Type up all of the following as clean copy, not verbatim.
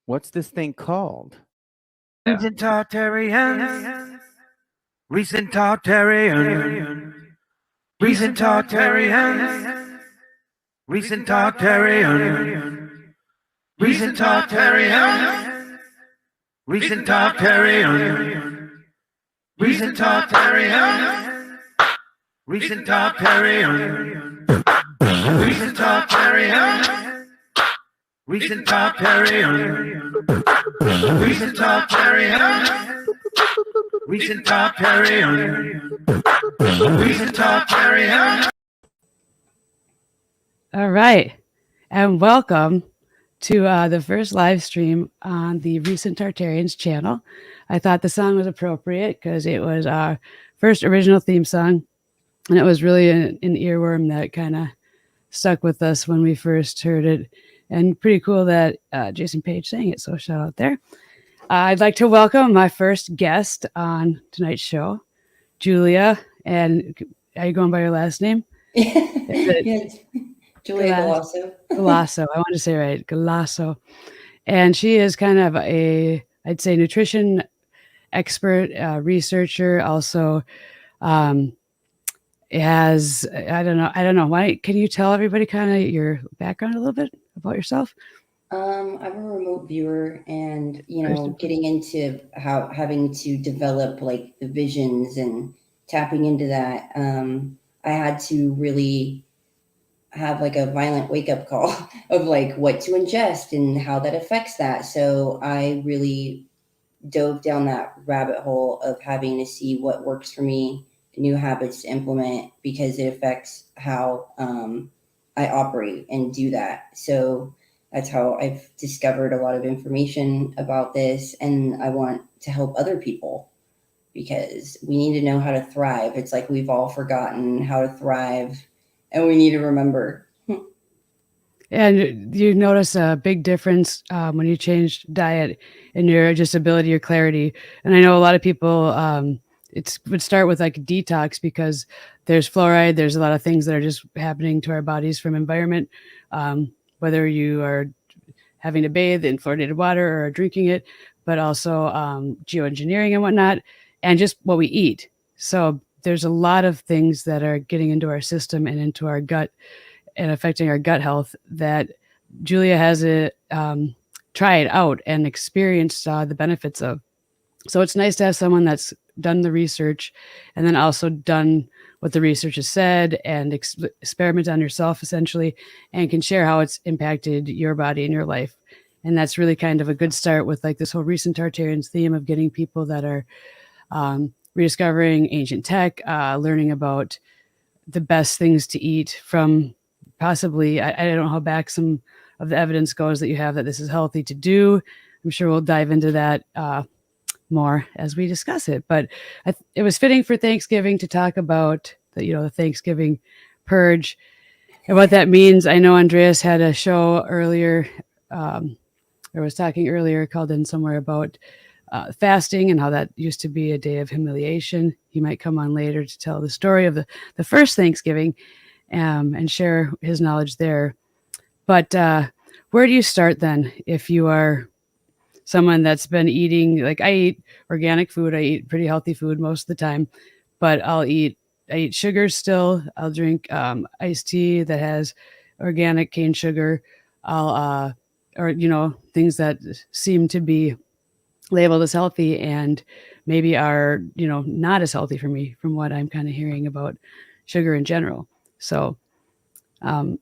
What's this thing called? Recent Tartarians, recent Tartarian, recent Tartarians, recent Tartarian, recent Tartarian, recent Tartarian, recent Tartarian, recent Tartarian, recent Tartarian, recent Tartarian, recent Tartarian, recent Tartarian, recent Tartarian. All right, and welcome to the first live stream on the Recent Tartarians channel. I thought the song was appropriate because it was our first original theme song, and it was really an earworm that kind of stuck with us when we first heard it, and pretty cool that Jason Page sang it, so shout out there. I'd like to welcome my first guest on tonight's show, Julia, and are you going by your last name? Yes. Julia Galasso. Galasso. I want to say right, Galasso. And she is kind of I'd say nutrition expert, researcher. Also, has I don't know. Why can you tell everybody kind of your background a little bit about yourself? I'm a remote viewer, and getting into how having to develop like the visions and tapping into that. I had to really have like a violent wake up call of like what to ingest and how that affects that. So I really dove down that rabbit hole of having to see what works for me, new habits to implement, because it affects how I operate and do that. So that's how I've discovered a lot of information about this, and I want to help other people because we need to know how to thrive. It's like we've all forgotten how to thrive, and we need to remember. And you notice a big difference when you changed diet and your just ability, your clarity. And I know a lot of people, it would start with like detox because there's fluoride. There's a lot of things that are just happening to our bodies from environment, whether you are having to bathe in fluoridated water or drinking it, but also geoengineering and whatnot, and just what we eat. So there's a lot of things that are getting into our system and into our gut and affecting our gut health that Julia has tried out and experienced the benefits of. So it's nice to have someone that's done the research and then also done what the research has said and experiment on yourself essentially, and can share how it's impacted your body and your life. And that's really kind of a good start with like this whole Recent Tartarians theme of getting people that are rediscovering ancient tech, learning about the best things to eat from possibly, I don't know how back some of the evidence goes that you have that this is healthy to do. I'm sure we'll dive into that more as we discuss it. But it was fitting for Thanksgiving to talk about the Thanksgiving purge and what that means. I know Andreas had a show earlier, or was talking earlier, called in somewhere about fasting and how that used to be a day of humiliation. He might come on later to tell the story of the first Thanksgiving and share his knowledge there. But where do you start then if you are someone that's been eating, like I eat organic food, I eat pretty healthy food most of the time, but I eat sugar still. I'll drink iced tea that has organic cane sugar. I'll or things that seem to be labeled as healthy and maybe are not as healthy for me from what I'm kind of hearing about sugar in general. So I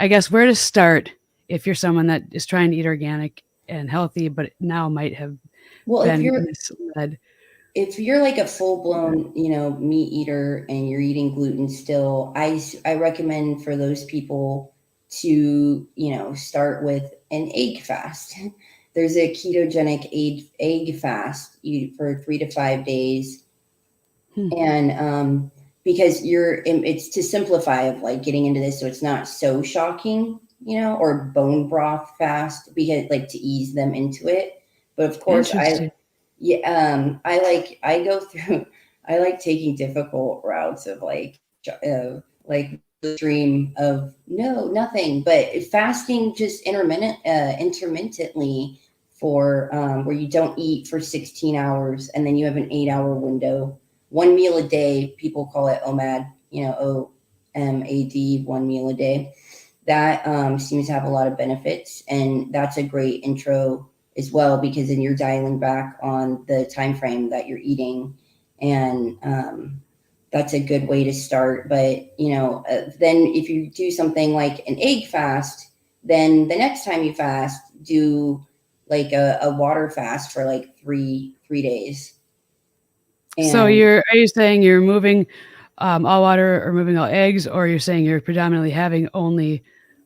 guess where to start if you're someone that is trying to eat organic and healthy, but now might have been misled. If you're like a full-blown, meat eater and you're eating gluten still, I recommend for those people to, start with an egg fast. There's a ketogenic egg fast for 3 to 5 days. And because it's to simplify of like getting into this so it's not so shocking, or bone broth fast, because like to ease them into it. But of course I like taking difficult routes of like stream of nothing, but fasting just intermittently for where you don't eat for 16 hours and then you have an 8-hour window, one meal a day. People call it OMAD, OMAD, one meal a day. That seems to have a lot of benefits, and that's a great intro as well, because then you're dialing back on the time frame that you're eating, and that's a good way to start. But then if you do something like an egg fast, then the next time you fast, do like a water fast for like three days. And so are you saying you're removing all water or removing all eggs, or you're saying you're predominantly having only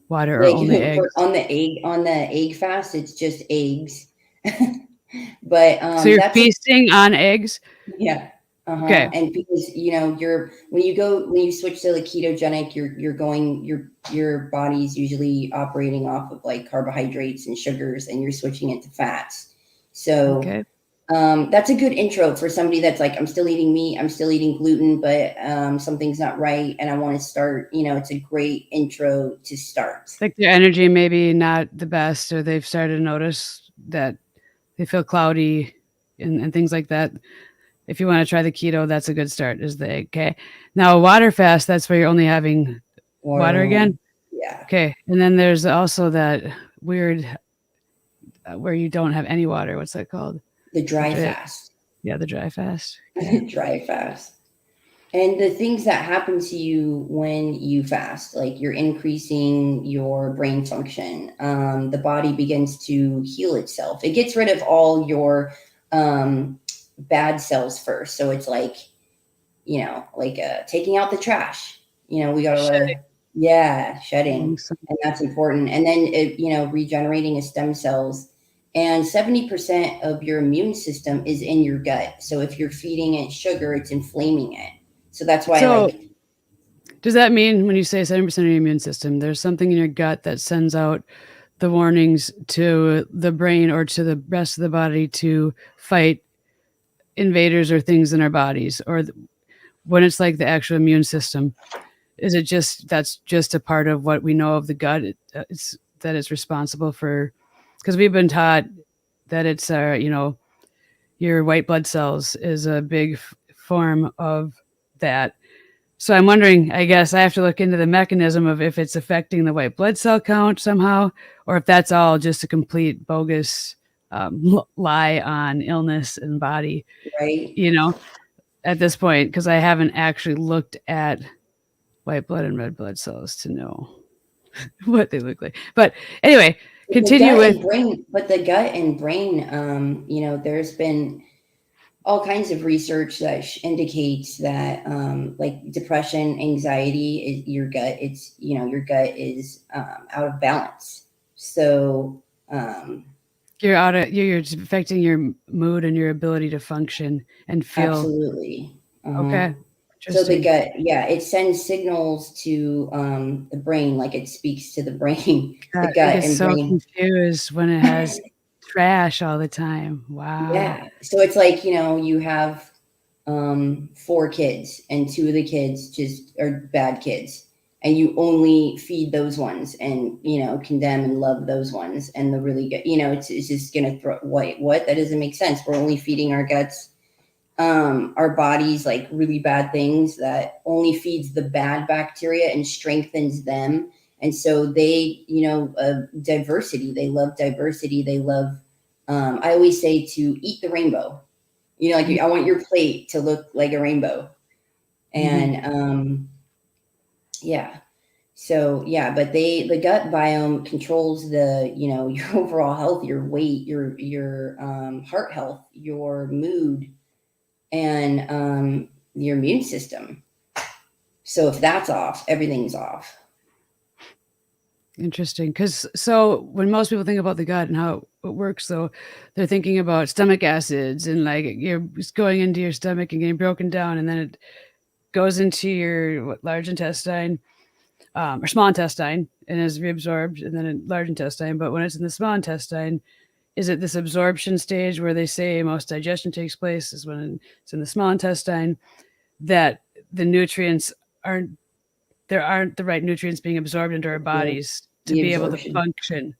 water or only eggs? On the egg fast, it's just eggs. But so you're feasting on eggs? Yeah. Okay. And because when you switch to the ketogenic, your body's usually operating off of like carbohydrates and sugars, and you're switching it to fats. So that's a good intro for somebody that's like, I'm still eating meat, I'm still eating gluten, but something's not right, and I want to start. It's a great intro to start. Like their energy maybe not the best, or they've started to notice that they feel cloudy and things like that. If you want to try the keto, that's a good start, is the egg. Okay. Now, a water fast, that's where you're only having water again? Yeah. Okay. And then there's also that weird where you don't have any water. What's that called? The dry fast. Yeah, the dry fast. Dry fast. And the things that happen to you when you fast, like you're increasing your brain function. The body begins to heal itself. It gets rid of all your bad cells first. So it's like, taking out the trash. We got to shedding. And that's important. And then, regenerating stem cells. And 70% of your immune system is in your gut. So if you're feeding it sugar, it's inflaming it. So that's why does that mean when you say 70% of your immune system, there's something in your gut that sends out the warnings to the brain or to the rest of the body to fight invaders or things in our bodies? Or when it's like the actual immune system, is it that's just a part of what we know of the gut? That it's responsible for, because we've been taught that it's your white blood cells is a big form of that. So I'm wondering, I guess I have to look into the mechanism of if it's affecting the white blood cell count somehow, or if that's all just a complete bogus lie on illness and body, right? At this point, because I haven't actually looked at white blood and red blood cells to know what they look like. But anyway, continue with brain. But the gut and brain, there's been all kinds of research that indicates that like depression, anxiety is your gut. It's, your gut is out of balance. So you're affecting your mood and your ability to function and feel. Absolutely. Okay. So the gut, it sends signals to the brain, like it speaks to the brain. God, the gut I get so confused when it has trash all the time. Wow. Yeah. So it's like, you have 4 kids, and 2 of the kids just are bad kids, and you only feed those ones and, condemn and love those ones. And the really good, it's just going to throw what? That doesn't make sense. We're only feeding our guts, our bodies, like really bad things that only feeds the bad bacteria and strengthens them. And so they, diversity, they love diversity. They love, I always say to eat the rainbow, I want your plate to look like a rainbow. And, So, but the gut biome controls the, your overall health, your weight, your heart health, your mood, and your immune system. So if that's off, everything's off. Interesting. So when most people think about the gut and how it works, though, they're thinking about stomach acids and like you're going into your stomach and getting broken down, and then it goes into your large intestine or small intestine and is reabsorbed, and then in large intestine. But when it's in the small intestine, is it this absorption stage where they say most digestion takes place is when it's in the small intestine, that the nutrients aren't there aren't the right nutrients being absorbed into our bodies to The be able to absorption. function.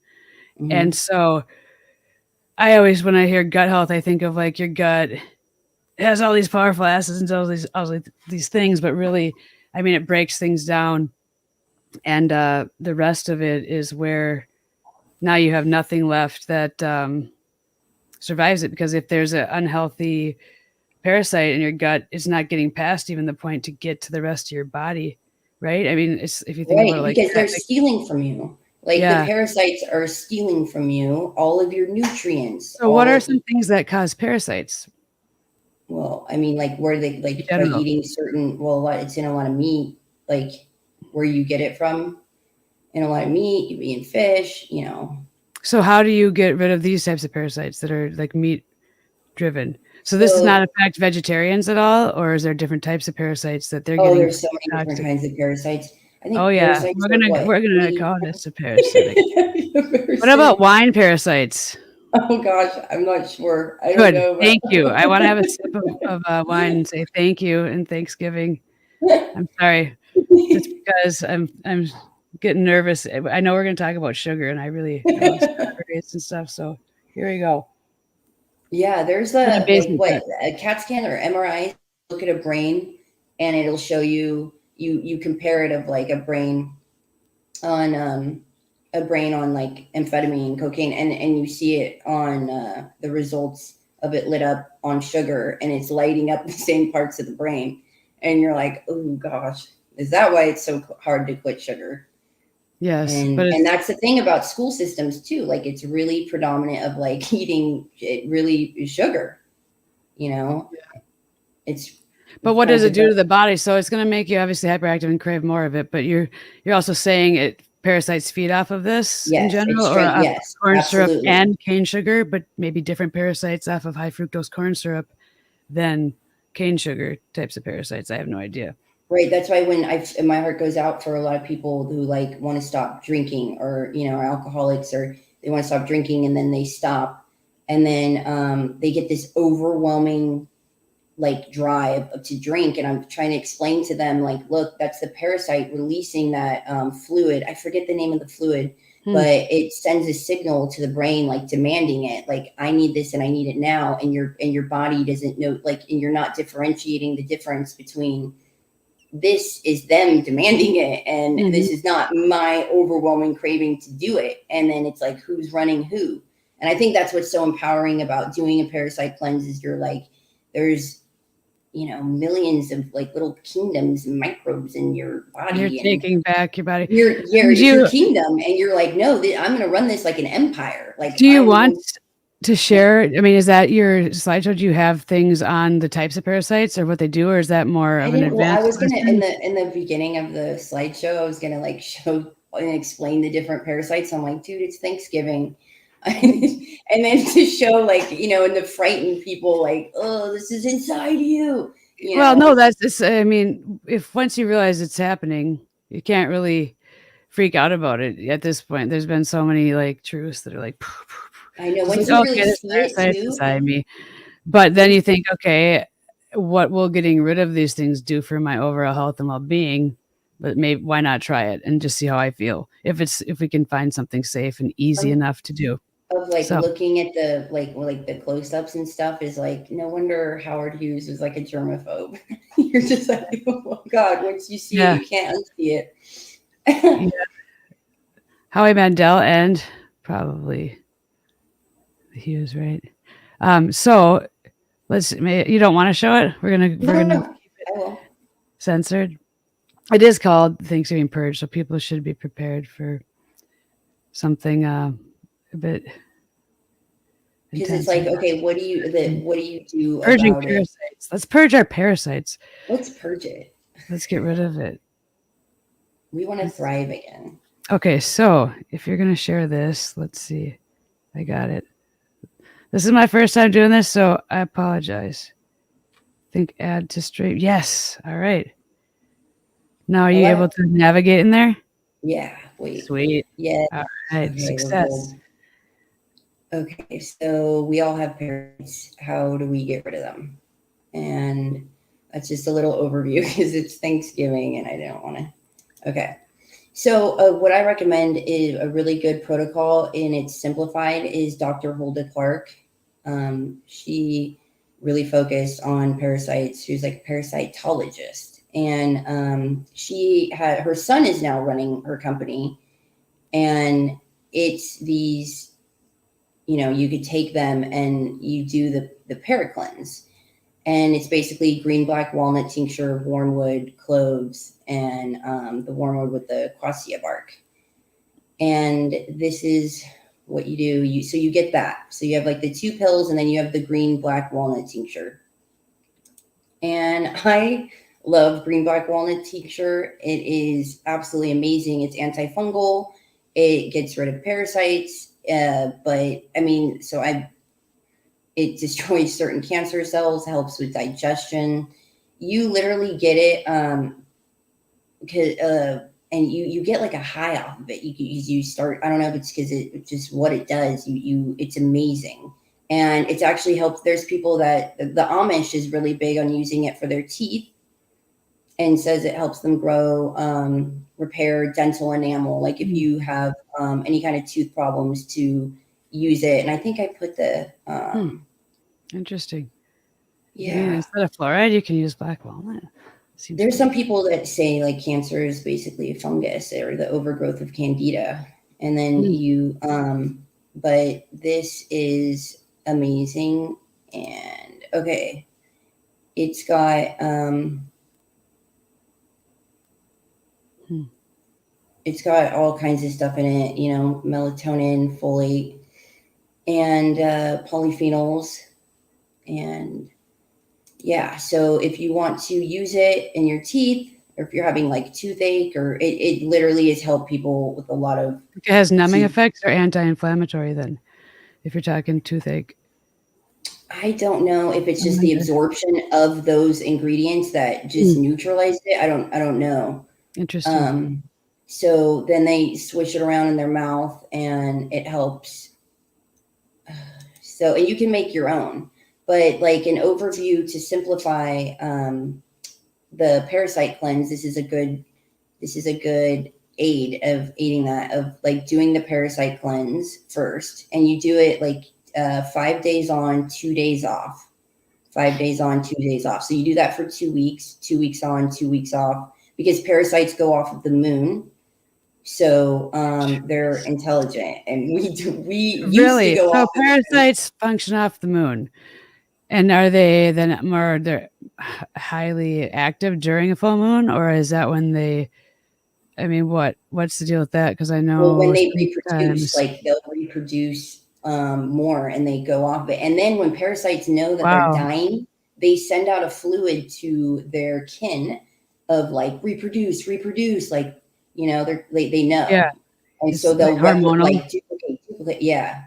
Mhm. And so I always, when I hear gut health, I think of like your gut has all these powerful acids and all these things, but really, I mean, it breaks things down, and the rest of it is where now you have nothing left that survives it. Because if there's an unhealthy parasite in your gut, it's not getting past even the point to get to the rest of your body, right? I mean, it's, if you think about it Right, like because that, they're stealing from you. Like the yeah. parasites are stealing from you all of your nutrients. So, what are some things that cause parasites? Well, I mean, like where they like by general. eating certain. Well, it's in a lot of meat, like where you get it from. In a lot of meat, you eat fish. You know. So, how do you get rid of these types of parasites that are like meat driven? So, this does So, not affect vegetarians at all, or is there different types of parasites that they're oh, getting there's so many different toxic? kinds of parasites. I Oh think yeah, parasites are what we're gonna 80. call this a parasitic. What Parasitic. about wine parasites? Oh gosh, I'm not sure. I don't Good, know. thank you. I want to have a sip of wine and say thank you and Thanksgiving. I'm sorry, just because I'm getting nervous. I know we're gonna talk about sugar, and I love strawberries and stuff. So here we go. Yeah, there's For the a like basic what gut. a CAT scan or MRI. Look at a brain, and it'll show you compare it of like a brain on like amphetamine, cocaine, and you see it on the results of it lit up on sugar, and it's lighting up the same parts of the brain, and you're like, oh gosh, is that why it's so hard to quit sugar? Yes, but And that's the thing about school systems too. Like it's really predominant of like eating it really sugar, you know. It's But what does kinds it of do to the body? So it's going to make you obviously hyperactive and crave more of it. But you're also saying it parasites feed off of this in yes, general, it's or straight off of yes, corn syrup absolutely. and cane sugar, but maybe different parasites off of high fructose corn syrup than cane sugar types of parasites. I have no idea. Right. That's why when my heart goes out for a lot of people who like want to stop drinking or, you know, are alcoholics or they want to stop drinking and then they stop and then they get this overwhelming like drive to drink. And I'm trying to explain to them like, look, that's the parasite releasing that fluid. I forget the name of the fluid, but it sends a signal to the brain, like demanding it, like I need this and I need it now. And your body doesn't know, like, and you're not differentiating the difference between this is them demanding it and this is not my overwhelming craving to do it. And then it's like who's running who. And I think that's what's so empowering about doing a parasite cleanse is you're like there's, you know, millions of like little kingdoms and microbes in your body. You're and taking back your body. it's your kingdom and you're like, no, I'm going to run this like an empire. Like, do you want to share? I mean, is that your slideshow? Do you have things on the types of parasites or what they do, or is that more of an advanced? I was gonna in the beginning of the slideshow, I was gonna like show and explain the different parasites. I'm like, dude, it's Thanksgiving. And then to show like, you know, and to frighten people like, oh, this is inside you. Well, no, that's I mean, if once you realize it's happening, you can't really freak out about it at this point. There's been so many like truths that are like, I know once you really see it too. inside me. But then you think, okay, what will getting rid of these things do for my overall health and well-being? But maybe why not try it and just see how I feel? If we can find something safe and easy enough to do. Of like looking at the like the close-ups and stuff is like no wonder Howard Hughes was like a germaphobe. You're just like, oh God, once you see it, you can't unsee it. Howie Mandel and probably Hughes, right? So you don't want to show it? We're gonna keep it censored. It is called Thanksgiving Purge, so people should be prepared for something a bit because it's like, okay, what do you do purging about parasites? It? Let's purge our parasites. Let's purge it. Let's get rid of it. We want to thrive again. Okay, so if you're gonna share this, let's see. I got it. This is my first time doing this, so I apologize. Think add to stream. Yes. All right. Now, are you able to navigate in there? Yeah. Wait. Sweet. Yeah. All right. Okay, success. Okay. So we all have parents. How do we get rid of them? And that's just a little overview because it's Thanksgiving and I don't want to. Okay. So what I recommend is a really good protocol, and it's simplified, is Dr. Hulda Clark. She really focused on parasites. She was like a parasitologist, and she had, her son is now running her company, and it's these, you could take them and you do the paracleanse, and it's basically green black walnut tincture, wormwood, cloves, and the wormwood with the quassia bark. And this is what you do. So you get that. So you have like the 2 pills, and then you have the green black walnut tincture. And I love green black walnut tincture. It is absolutely amazing. It's antifungal. It gets rid of parasites. But I mean, it destroys certain cancer cells, helps with digestion. You literally get it, and you get like a high off of it. You start, I don't know if it's because it's just what it does. It's amazing. And it's actually helped. There's people that the Amish is really big on using it for their teeth, and says it helps them grow, repair dental enamel. Like if you have any kind of tooth problems, to use it. And I think I put the interesting. Yeah. Instead of fluoride, you can use black walnut. There's some people that say like cancer is basically a fungus or the overgrowth of candida. And then but this is amazing. And okay, it's got, it's got all kinds of stuff in it, melatonin, folate, and polyphenols. And yeah, so if you want to use it in your teeth, or if you're having like toothache, or it literally has helped people with a lot of. It has numbing effects or anti-inflammatory then, if you're talking toothache. I don't know if it's just the absorption of those ingredients that just neutralized it. I don't know. Interesting. So then they swish it around in their mouth, and it helps. So, and you can make your own. But like an overview to simplify the parasite cleanse, this is a good aid of aiding that, of like doing the parasite cleanse first. And you do it like 5 days on, 2 days off. 5 days on, 2 days off. So you do that for 2 weeks, 2 weeks on, 2 weeks off, because parasites go off of the moon. So they're intelligent, and we used to go off. So parasites function off the moon. And are they then they're highly active during a full moon, or is that when what's the deal with that? Because I know when they reproduce, like they'll reproduce more, and they go off it. And then when parasites know that they're dying, they send out a fluid to their kin of like reproduce, like, they know. Yeah. And so they'll like duplicate. Yeah.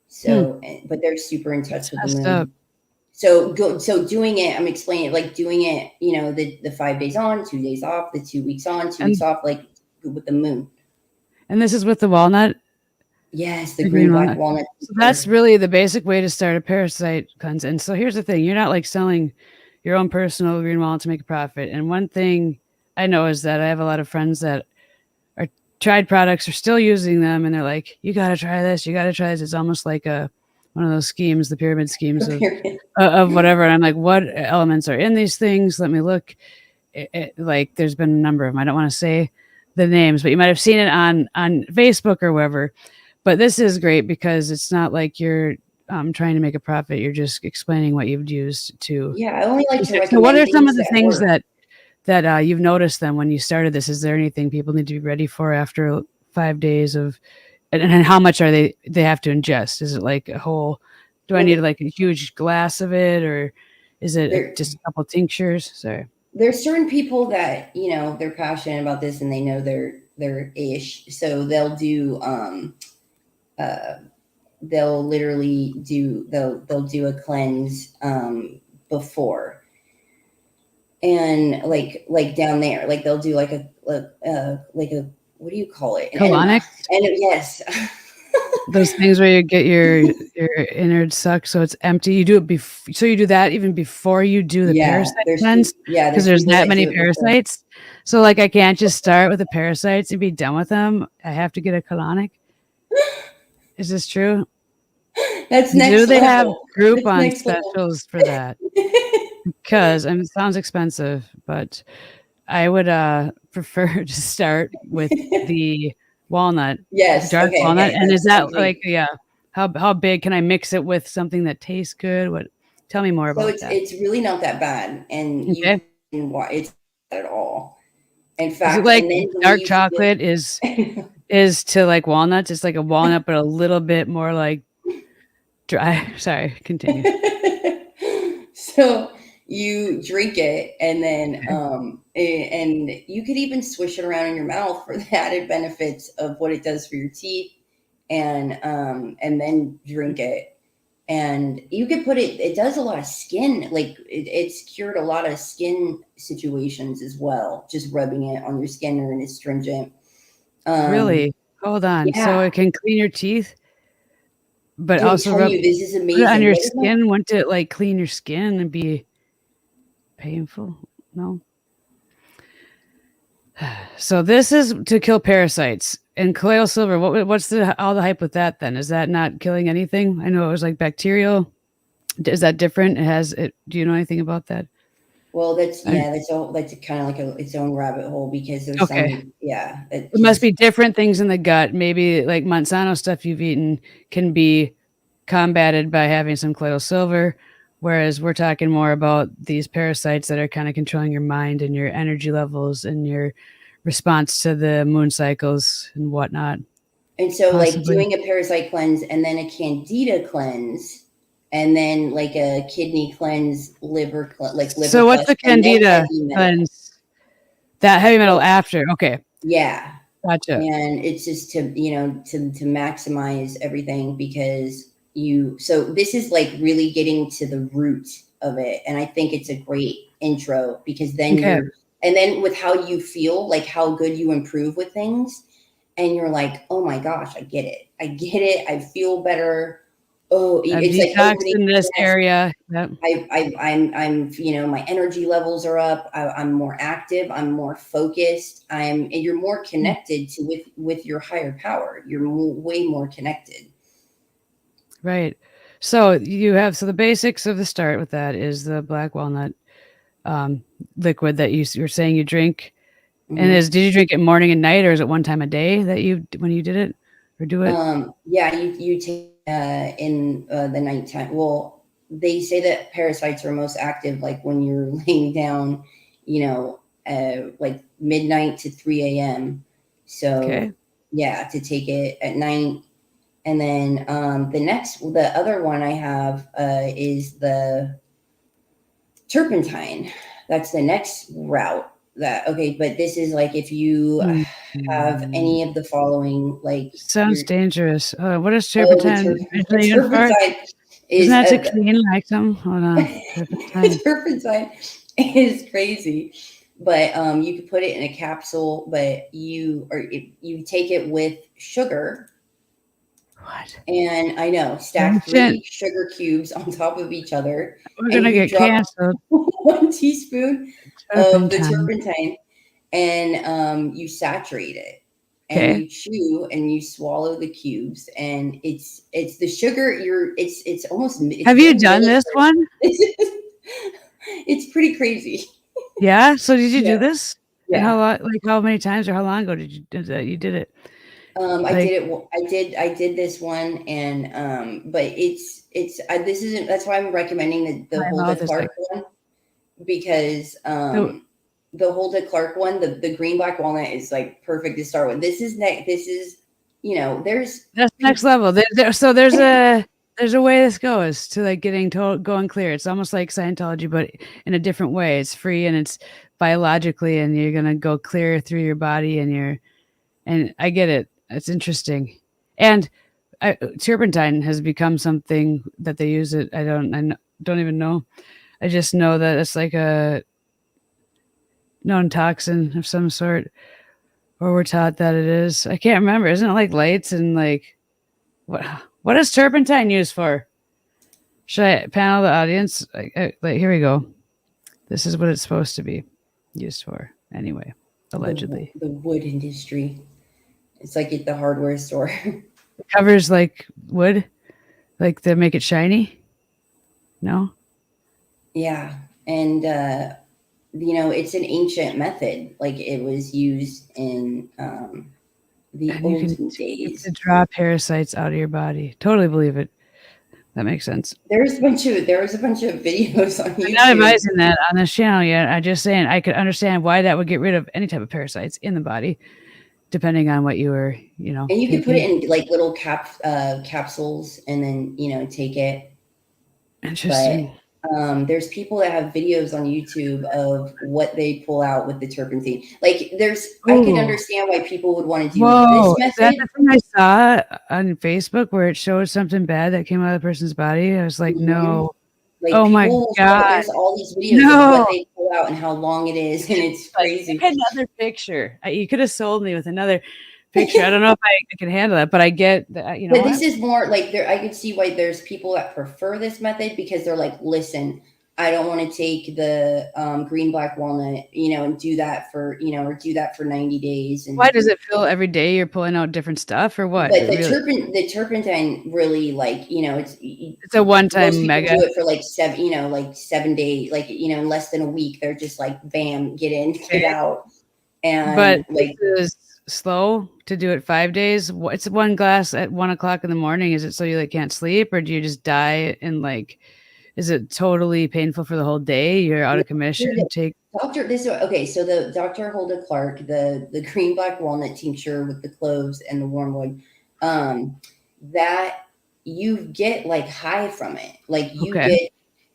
So, but they're super in touch with the moon. Up. So doing it, I'm explaining it, like doing it, the 5 days on, 2 days off, the 2 weeks on, 2 weeks off, like with the moon. And this is with the walnut? Yes, the green black walnut. So that's really the basic way to start a parasite cleanse. And so here's the thing. You're not like selling your own personal green walnut to make a profit. And one thing I know is that I have a lot of friends that are tried products, are still using them, and they're like, you got to try this. You got to try this. It's almost like one of those schemes, the pyramid schemes of whatever. And I'm like, what elements are in these things? Let me look. Like there's been a number of them. I don't want to say the names, but you might have seen it on Facebook or wherever. But this is great because it's not like you're trying to make a profit. You're just explaining what you've used to. Yeah, I only like to recommend. So what are some of the things that you've noticed then when you started this? Is there anything people need to be ready for after 5 days of? And how much are they have to ingest? Is it like a whole, do I need like a huge glass of it, or is it just a couple tinctures? Sorry. There's certain people that, they're passionate about this, and they know they're ish. So they'll do, they'll literally they'll do a cleanse before. And like down there, like they'll do like a what do you call it? Colonic? And yes. Those things where you get your innards sucked, so it's empty. You do it so you do that even before you do the parasite cleanse, because there's people that that many do it before. parasites. So like I can't just start with the parasites and be done with them. I have to get a colonic. Is this true? That's Do next they have level. That's Groupon next level. specials for that? Because I mean, it sounds expensive, but I would prefer to start with the walnut, Yes. dark Okay. walnut. Okay. And is I that agree. like, yeah, how big can I mix it with something that tastes good? What? Tell me more So about that. it's really not that bad, and you Okay. can it's not at all. In Is it fact, like and then the way dark you feel. chocolate is to like walnuts? It's like a walnut, but a little bit more like dry. Sorry, continue. So you drink it, and then Okay. and you could even swish it around in your mouth for the added benefits of what it does for your teeth, and then drink it. And you could put it does a lot of skin, like it's cured a lot of skin situations as well, just rubbing it on your skin, or an astringent. um Really? Hold on. So yeah, it can clean your teeth, but I'm also telling rub you, this is put it on amazing. your What is that? skin. Wouldn't it like clean your skin and be painful? No. So this is to kill parasites. And colloidal silver, what's all the hype with that then? Is that not killing anything? I know it was like bacterial. Is that different? It has it. Do you know anything about that? Well, that's, I, yeah, that's all, that's kind of like its own rabbit hole, because there's okay. some, yeah, it It must just, be different things in the gut. Maybe like Monsanto stuff you've eaten can be combated by having some colloidal silver, whereas we're talking more about these parasites that are kind of controlling your mind and your energy levels and your response to the moon cycles and whatnot. and so like Possibly. doing a parasite cleanse, and then a candida cleanse, and then like a kidney cleanse, like liver So what's flush, the and then candida heavy metal. cleanse? That heavy metal So, after. Okay. yeah, Gotcha. and it's just to, to maximize everything, because so this is like really getting to the root of it, and I think it's a great intro, because then Okay. and then with how you feel, like how good you improve with things, and you're like, oh my gosh, I feel better. Oh, I've it's like detoxed opening. in this area. Yep. I'm, my energy levels are up. I'm more active. I'm more focused. And you're more connected to with your higher power. You're way more connected. Right. So so the basics of the start with that is the black walnut um, liquid that you're saying you drink. And Hmm. did you drink it morning and night, or is it one time a day that when you did it or do it? Yeah, you take in the nighttime. Well, they say that parasites are most active like when you're laying down, like midnight to 3 a.m. So Okay. yeah, to take it at night. And then the other one I have is the turpentine. That's the next route. Okay, but this is like if you have Mm. any of the following, like Sounds your dangerous. What is oh, turpentine the originally used for? turpentine Isn't is that to clean like some? Hold on. the Turpentine. turpentine is crazy. But you could put it in a capsule, but you take it with sugar. What? And I know, stack Ancient. 3 sugar cubes on top of each other, We're and gonna you get drop canceled. 1 teaspoon of the Turpentine. turpentine, and you saturate it, and Okay. you chew and you swallow the cubes, and it's the sugar. It's almost, it's Have you very done this military. one? It's pretty crazy. Yeah. So did you do Yeah, this? And how yeah. long? Like how many times or how long ago did you did it? I Like did it. I did this one, and but this isn't. That's why I'm recommending the my Hulda mouth is like Clark one, because so. the Hulda Clark one, the green black walnut is like perfect to start with. This is This is, there's That's next people. level. So there's a way this goes to like getting going clear. It's almost like Scientology, but in a different way. It's free and it's biologically, and you're gonna go clear through your body and I get it. It's interesting, and turpentine has become something that they use it. Don't even know. I just know that it's like a known toxin of some sort, or we're taught that it is. I can't remember. Isn't it like lights and like What is turpentine used for? Should I panel the audience? Like, here we go. This is what it's supposed to be used for. Anyway, allegedly. The wood industry. It's like at the hardware store. It covers like wood, like to make it shiny. No? Yeah. And, it's an ancient method. Like it was used in the olden days. To draw parasites out of your body. Totally believe it. That makes sense. There was a bunch of videos on YouTube. I'm not advising that on this channel yet. I'm just saying I could understand why that would get rid of any type of parasites in the body, depending on what you were, And you could put it in like little capsules and then, take it. Interesting. But there's people that have videos on YouTube of what they pull out with the turpentine. Like I can understand why people would want to do this method. Is that the thing I saw on Facebook where it showed something bad that came out of the person's body? I was like, no. Like, oh my God. There's all these videos of what they pull out and how long it is, and it's crazy. Another picture. You could have sold me with another picture. I don't know if I can handle that, but I get that, But this is more like I could see why there's people that prefer this method because they're like, listen, I don't want to take the green black walnut, and do that for, or do that for 90 days. And why does it feel every day you're pulling out different stuff or what? But the turpentine really it's a one-time mega. Do it for like 7 days, in less than a week. They're just like, bam, get in, get out. And but like this is slow to do it 5 days. It's one glass at 1 o'clock in the morning. Is it so you can't sleep, or do you just die and is it totally painful for the whole day? You're out of commission. So the Dr. Hulda Clark, the green black walnut tincture with the cloves and the wormwood, that you get like high from it. Like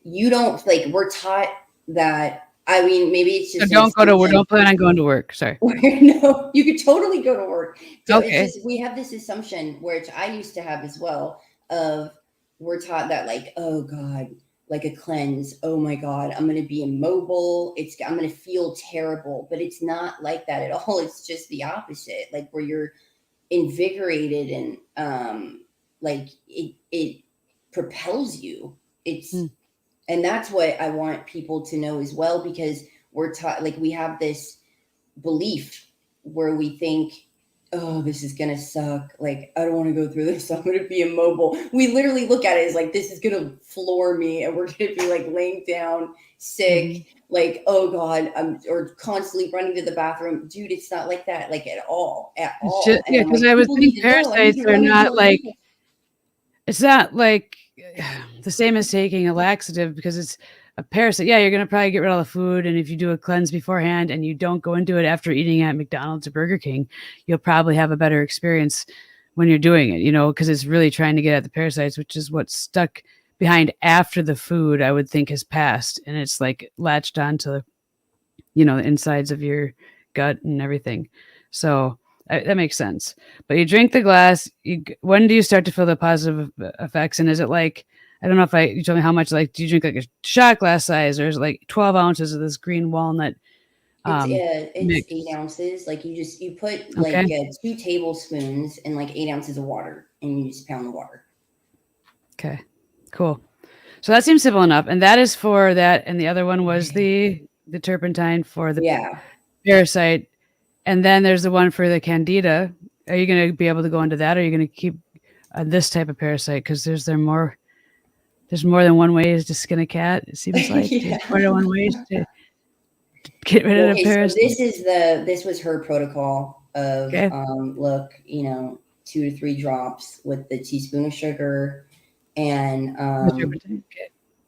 we're taught that. I mean, maybe it's just don't plan on going to work. Sorry. No, you could totally go to work. So okay. We have this assumption, which I used to have as well, of we're taught that like, oh God, like a cleanse. Oh my God, I'm going to be immobile. I'm going to feel terrible, but it's not like that at all. It's just the opposite, like where you're invigorated and like it propels you. And that's what I want people to know as well, because we're taught, like we have this belief where we think, oh, this is going to suck. Like, I don't want to go through this. I'm going to be immobile. We literally look at it as like, this is going to floor me and we're going to be like laying down sick, like, oh God, or constantly running to the bathroom. Dude, it's not like that, like at all. Because I was thinking parasites are not like, it's not like the same as taking a laxative because it's a parasite. Yeah, you're going to probably get rid of all the food. And if you do a cleanse beforehand and you don't go into it after eating at McDonald's or Burger King, you'll probably have a better experience when you're doing it, because it's really trying to get at the parasites, which is what's stuck behind after the food, I would think, has passed. And it's like latched onto, the insides of your gut and everything. So that makes sense. But you drink the glass. When do you start to feel the positive effects? And is it like, I don't know if you told me how much, like, do you drink like a shot glass size, or is it like 12 ounces of this green walnut? It's 8 ounces. Like you put like 2 tablespoons and like 8 ounces of water, and you just pound the water. Okay, cool. So that seems simple enough. And that is for that. And the other one was the turpentine for the parasite. And then there's the one for the candida. Are you going to be able to go into that? Or are you going to keep this type of parasite? Because there's more than one way to skin a cat. It seems like there's more than one way to get rid of the parasite. So this was her protocol of look, 2 to 3 drops with the teaspoon of sugar, and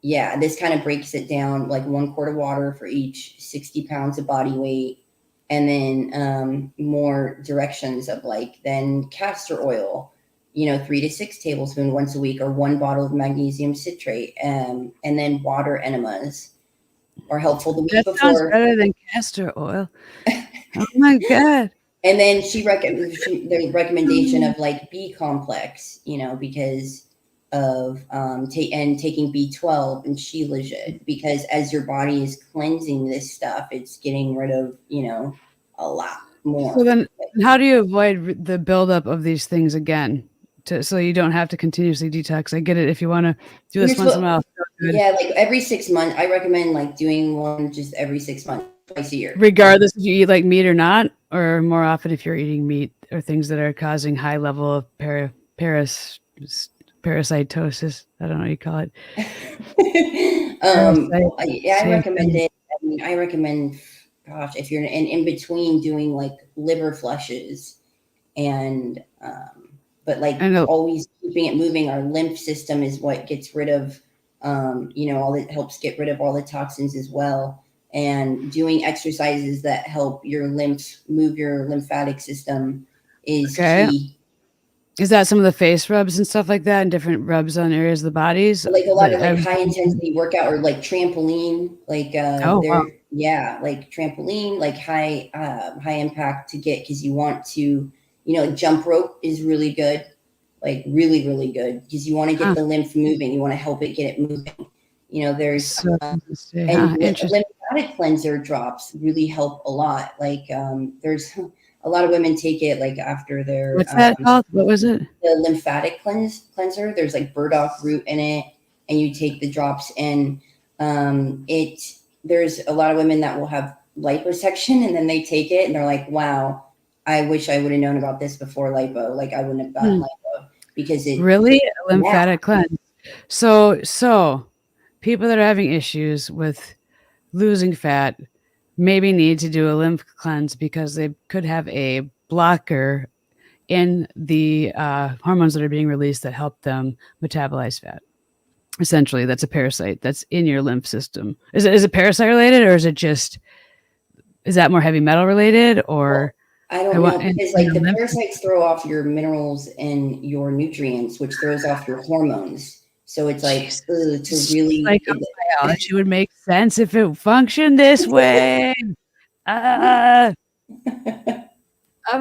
this kind of breaks it down, like 1 quart of water for each 60 pounds of body weight. And then more directions of then castor oil, 3 to 6 tablespoons once a week, or 1 bottle of magnesium citrate, and then water enemas are helpful the week before. Sounds better than castor oil. Oh my God. And then the recommendation of B complex, because of taking B12 and shilajit, because as your body is cleansing this stuff, it's getting rid of a lot more. So then how do you avoid the buildup of these things again so you don't have to continuously detox. I get it. If you want to do this You're once in a supposed- while, good. Yeah, like every 6 months. I recommend like doing one just every 6 months, twice a year. Regardless if you eat like meat or not, or more often if you're eating meat or things that are causing high level of parasitosis. I don't know what you call it. Yeah, I recommend it. I mean, I recommend, gosh, if you're in between doing like liver flushes and, but like always keeping it moving, our lymph system is what gets rid of, all that helps get rid of all the toxins as well. And doing exercises that help your move your lymphatic system is key. Is that some of the face rubs and stuff like that, and different rubs on areas of the bodies? Like a lot of like high intensity workout or like trampoline, like like trampoline, like high impact to get, because you want to, jump rope is really good, like really, really good, because you want to get the lymph moving. You want to help it get it moving. There's lymphatic cleanser drops really help a lot. Like there's a lot of women take it like after their what's that called? What was it? The lymphatic cleanser. There's like burdock root in it, and you take the drops, and there's a lot of women that will have liposuction, and then they take it and they're like, wow, I wish I would have known about this before lipo. Like I wouldn't have gotten lipo, because it really a lymphatic cleanse. So people that are having issues with losing fat maybe need to do a lymph cleanse, because they could have a blocker in the hormones that are being released that help them metabolize fat. Essentially, that's a parasite that's in your lymph system. Is it parasite related, or is that more heavy metal related, or? I don't know, because like the parasites throw off your minerals and your nutrients, which throws off your hormones. So it's like to really, like biology would make sense if it functioned this way. I'm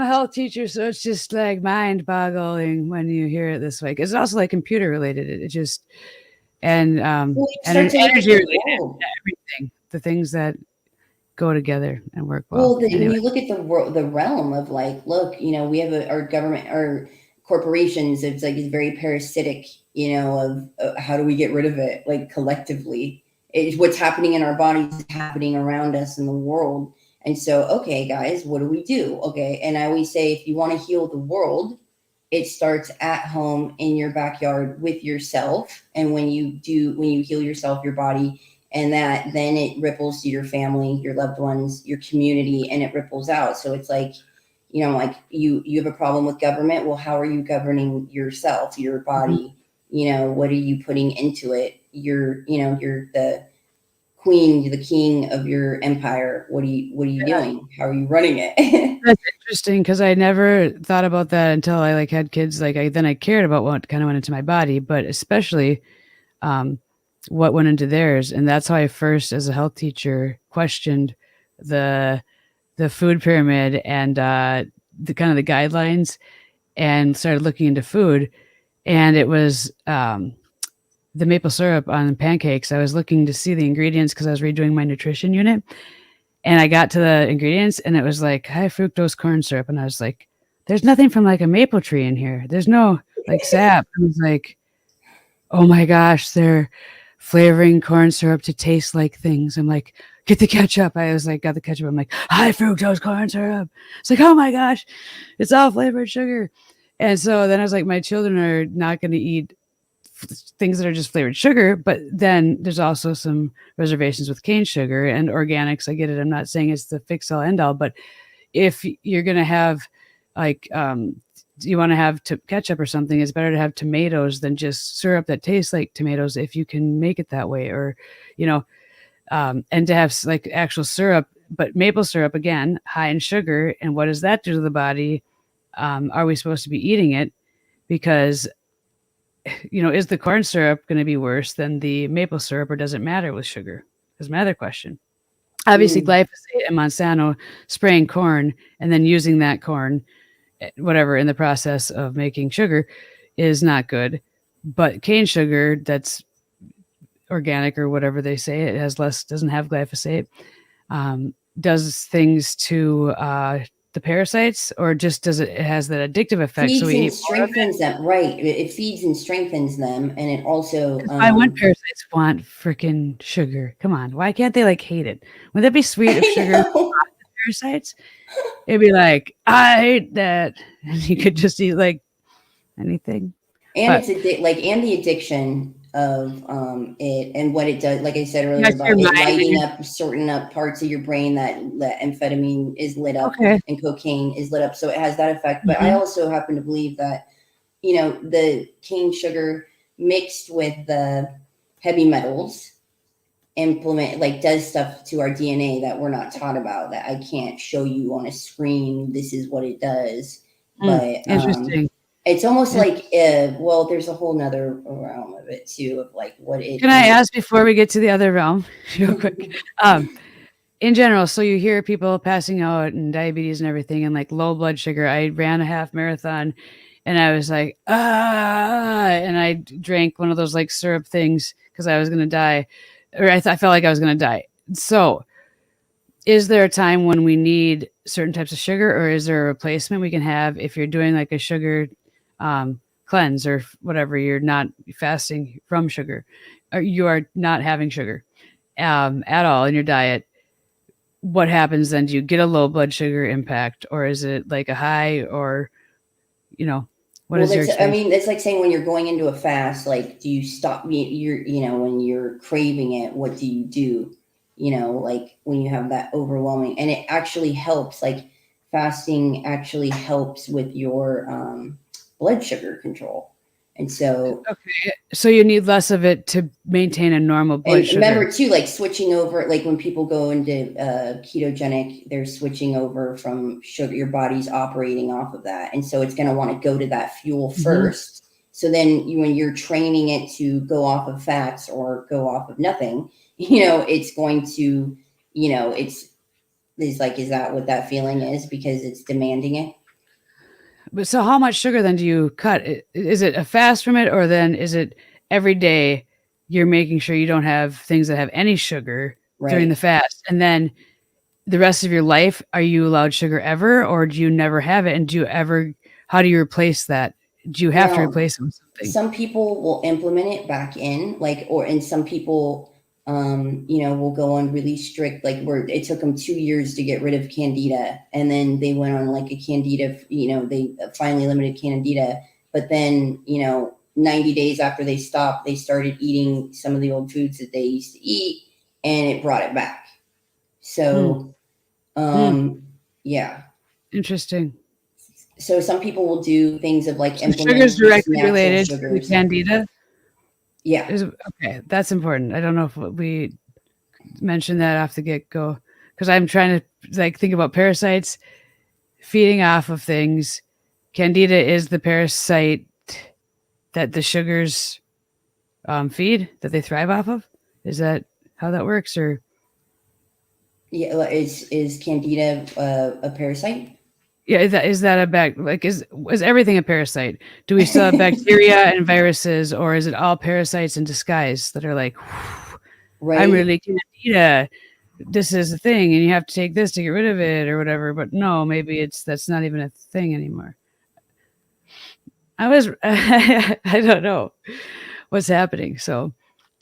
a health teacher, so it's just like mind-boggling when you hear it this way. Because it's also like computer related. It just and energy related, everything. The things that go together and work well. Well, when you look at the realm of like, look, we have our government, our corporations. It's like it's very parasitic, of how do we get rid of it? Like collectively, it's what's happening in our bodies is happening around us in the world. And so, okay, guys, what do we do? Okay, and I always say, if you want to heal the world, it starts at home in your backyard with yourself. And when you heal yourself, your body, and then it ripples to your family, your loved ones, your community, and it ripples out. So it's like, like you have a problem with government. Well, how are you governing yourself, your body? What are you putting into it? You're the queen, the king of your empire. What are you doing? How are you running it? That's interesting, because I never thought about that until I had kids. I cared about what kind of went into my body, but especially what went into theirs. And that's how I first, as a health teacher, questioned the food pyramid and the kind of the guidelines, and started looking into food. And it was the maple syrup on pancakes. I was looking to see the ingredients because I was redoing my nutrition unit, and I got to the ingredients, and it was like high fructose corn syrup. And I was like, there's nothing from like a maple tree in here. There's no like sap. I was like, oh my gosh, they're flavoring corn syrup to taste like things. I'm like, get the ketchup. I was like, got the ketchup. I'm like, high fructose corn syrup. It's like, oh my gosh, it's all flavored sugar. And so then I was like, my children are not going to eat things that are just flavored sugar. But then there's also some reservations with cane sugar and organics. I get it. I'm not saying it's the fix all end all, but if you're going to have like, you want to have ketchup or something, it's better to have tomatoes than just syrup that tastes like tomatoes, if you can make it that way, or, and to have like actual syrup, but maple syrup, again, high in sugar. And what does that do to the body? Are we supposed to be eating it? Because, is the corn syrup going to be worse than the maple syrup, or does it matter with sugar? Is my other question. Obviously, glyphosate and Monsanto spraying corn and then using that corn, whatever, in the process of making sugar is not good. But cane sugar that's organic, or whatever they say, it doesn't have glyphosate, does things to the parasites, or just does it has that addictive effect? Feeds So we and eat more of it? strengthens them, right? It feeds and strengthens them, and it also Why would parasites want freaking sugar? Come on, why can't they like hate it? Would that be sweet if I sugar know. parasites? It'd be like, I hate that, and you could just eat like anything. And But and the addiction of it and what it does, like I said earlier, that's your about it mind. lighting up certain up parts of your brain that amphetamine is lit up Okay. and cocaine is lit up, so it has that effect. But I Mhm. also happen to believe that, the cane sugar mixed with the heavy metals does stuff to our DNA that we're not taught about, that I can't show you on a screen. This is what it does. But Interesting. it's almost Yeah. like there's a whole nother realm of it too, of like what it Can I is. ask before we get to the other realm, real quick? In general, so you hear people passing out and diabetes and everything, and like low blood sugar. I ran a half marathon, and I was like, and I drank one of those like syrup things because I was gonna die, or I felt like I was gonna die. So, is there a time when we need certain types of sugar, or is there a replacement we can have if you're doing like a sugar cleanse or whatever? You're not fasting from sugar, or you are not having sugar at all in your diet. What happens then? Do you get a low blood sugar impact, or is it like a high, or what Well, is your experience? it's like saying when you're going into a fast, like, do you stop? When you're craving it, what do you do? Like when you have that overwhelming, and it actually helps. Like fasting actually helps with your blood sugar control, and so. Okay, so you need less of it to maintain a normal blood And sugar. remember too, like switching over, like when people go into ketogenic, they're switching over from sugar. Your body's operating off of that, and so it's going to want to go to that fuel first. So then, when you're training it to go off of fats or go off of nothing, it's going to, it's like, is that what that feeling is? Because it's demanding it. But so how much sugar then do you cut? Is it a fast from it, or then is it every day you're making sure you don't have things that have any sugar during the Right. fast? And then the rest of your life, are you allowed sugar ever, or do you never have it? And how do you replace that? Do you have to Now, replace it with something? some people will implement it back in, and some people, will go on really strict, like where it took them 2 years to get rid of candida. And then they went on like a candida, they finally eliminated candida. But then, 90 days after they stopped, they started eating some of the old foods that they used to eat, and it brought it back. So, yeah. Interesting. So some people will do things of like So sugar is implementing just directly natural related to the sugars. candida. Yeah. Okay, that's important. I don't know if we mentioned that off the get go, because I'm trying to like think about parasites feeding off of things. Candida is the parasite that the sugars feed, that they thrive off of. Is that how that works, or? Yeah. Is candida a parasite? Yeah, is that is everything a parasite? Do we still have bacteria and viruses, or is it all parasites in disguise that are like, Right. I'm really candida. This is a thing, and you have to take this to get rid of it, or whatever. But no, maybe that's not even a thing anymore. I don't know what's happening. So,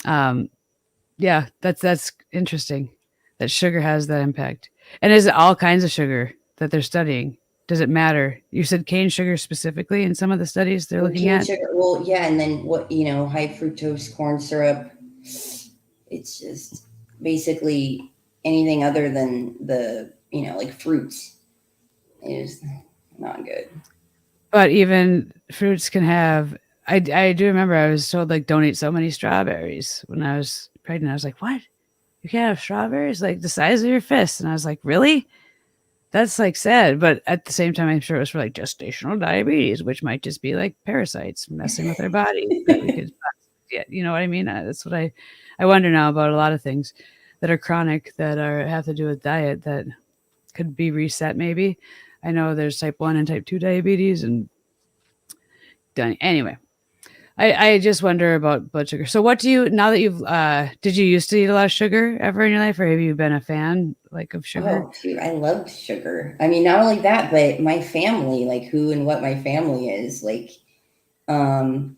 yeah, that's interesting that sugar has that impact. And is it all kinds of sugar that they're studying? Does it matter? You said cane sugar specifically in some of the studies they're looking Cane at. sugar. Well, yeah, and then high fructose corn syrup. It's just basically anything other than the like fruits is not good. But even fruits can have. I do remember I was told like don't eat so many strawberries when I was pregnant. I was like, what? You can't have strawberries like the size of your fist? And I was like, really? That's like sad. But at the same time, I'm sure it was for like gestational diabetes, which might just be like parasites messing with our bodies that we could. Yeah, you know what I mean? That's what I wonder now about a lot of things that are chronic that have to do with diet that could be reset. Maybe I know there's type 1 and type 2 diabetes and done anyway. I just wonder about blood sugar. So what do you, now that you've, did you used to eat a lot of sugar ever in your life, or have you been a fan like of sugar? Oh, dude, I loved sugar. I mean, not only that, but my family, like who and what my family is, like, um,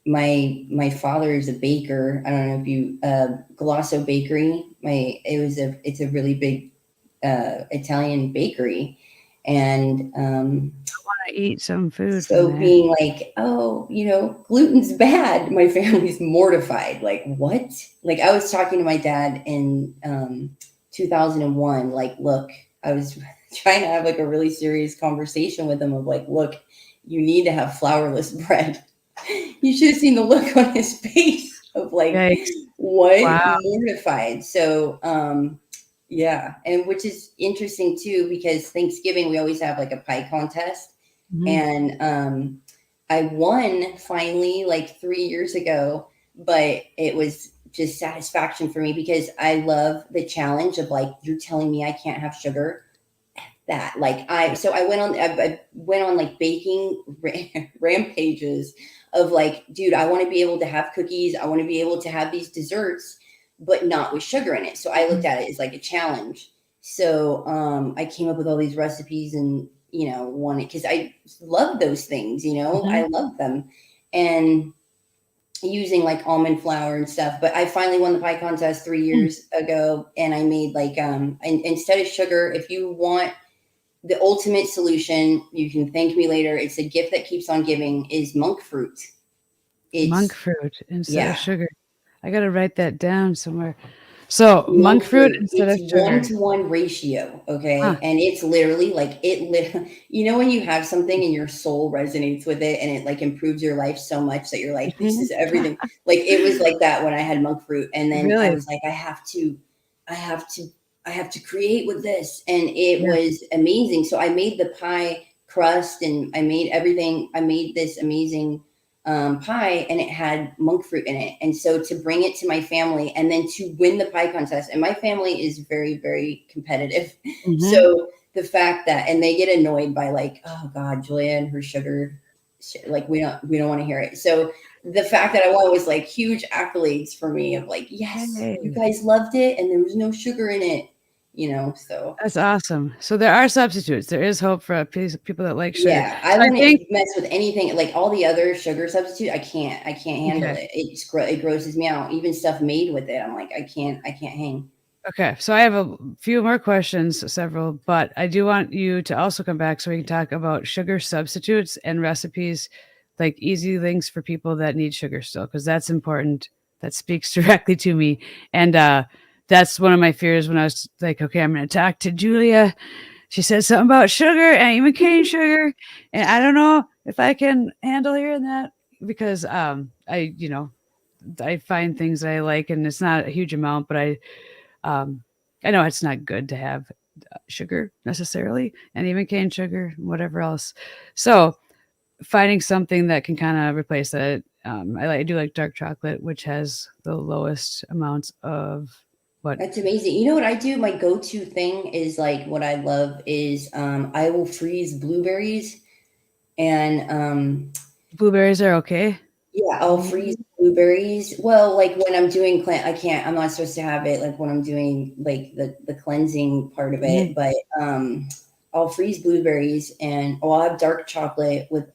my father is a baker. I don't know if you Galasso Bakery. It's a really big Italian bakery, and I eat some food from so there. being like, oh, gluten's bad. My family's mortified. Like, what? Like, I was talking to my dad in 2001. Like, look, I was trying to have like a really serious conversation with him of like, look, you need to have flourless bread. You should have seen the look on his face of like, Yikes. what? Wow. Mortified. So, yeah. And which is interesting too, because Thanksgiving, we always have like a pie contest. Mhm. And I won finally like 3 years ago, but it was just satisfaction for me because I love the challenge of like, you're telling me I can't have sugar. That like I went on like baking rampages of like, dude, I want to be able to have cookies, I want to be able to have these desserts, but not with sugar in it. So I looked at it as like a challenge. So I came up with all these recipes and wanted, because I love those things, I Mhm. love them, and using like almond flour and stuff. But I finally won the pie contest 3 years ago, and I made like instead of sugar, if you want the ultimate solution, you can thank me later, it's a gift that keeps on giving, is monk fruit. Monk It's fruit instead of Yeah, sugar. I gotta write that down somewhere. So monk monk fruit fruit. instead It's of one sugar. to one ratio, Huh. okay? And it's literally like when you have something and your soul resonates with it and it like improves your life so much that you're like, this is everything. Like it was like that when I had monk fruit, and then I Really? was like, I have to, I have to create with this, and it Yeah. was amazing. So I made the pie crust and I made everything. I made this amazing pie, and it had monk fruit in it. And so to bring it to my family and then to win the pie contest, and my family is very, very competitive. Mhm. So the fact that, and they get annoyed by like, oh God, Julia and her sugar, like we don't want to hear it. So the fact that I won was like huge accolades for me of like, yes, you Hey, guys loved it and there was no sugar in it, so. that's awesome. So there are substitutes. There is hope for people that like sugar. Yeah, I So I think wouldn't mess with anything like all the other sugar substitute. I can't handle okay. it. It grosses me out. Even stuff made with it, I'm like, I can't hang. Okay. So I have a few more questions, several, but I do want you to also come back so we can talk about sugar substitutes and recipes, like easy things for people that need sugar still, because that's important. That speaks directly to me. And that's one of my fears when I was like, okay, I'm going to talk to Julia. She said something about sugar and even cane sugar. And I don't know if I can handle hearing that because I find things I like and it's not a huge amount, but um, I know it's not good to have sugar necessarily, and even cane sugar, whatever else. So finding something that can kind of replace that. I do like dark chocolate, which has the lowest amounts of what That's amazing. You know what I do? My go-to thing is like what I love is I will freeze blueberries, and blueberries are okay. yeah, I'll freeze blueberries. Well, like when I'm doing I'm not supposed to have it like when I'm doing like the cleansing part of Mhm. it, but I'll freeze blueberries, and I'll have dark chocolate with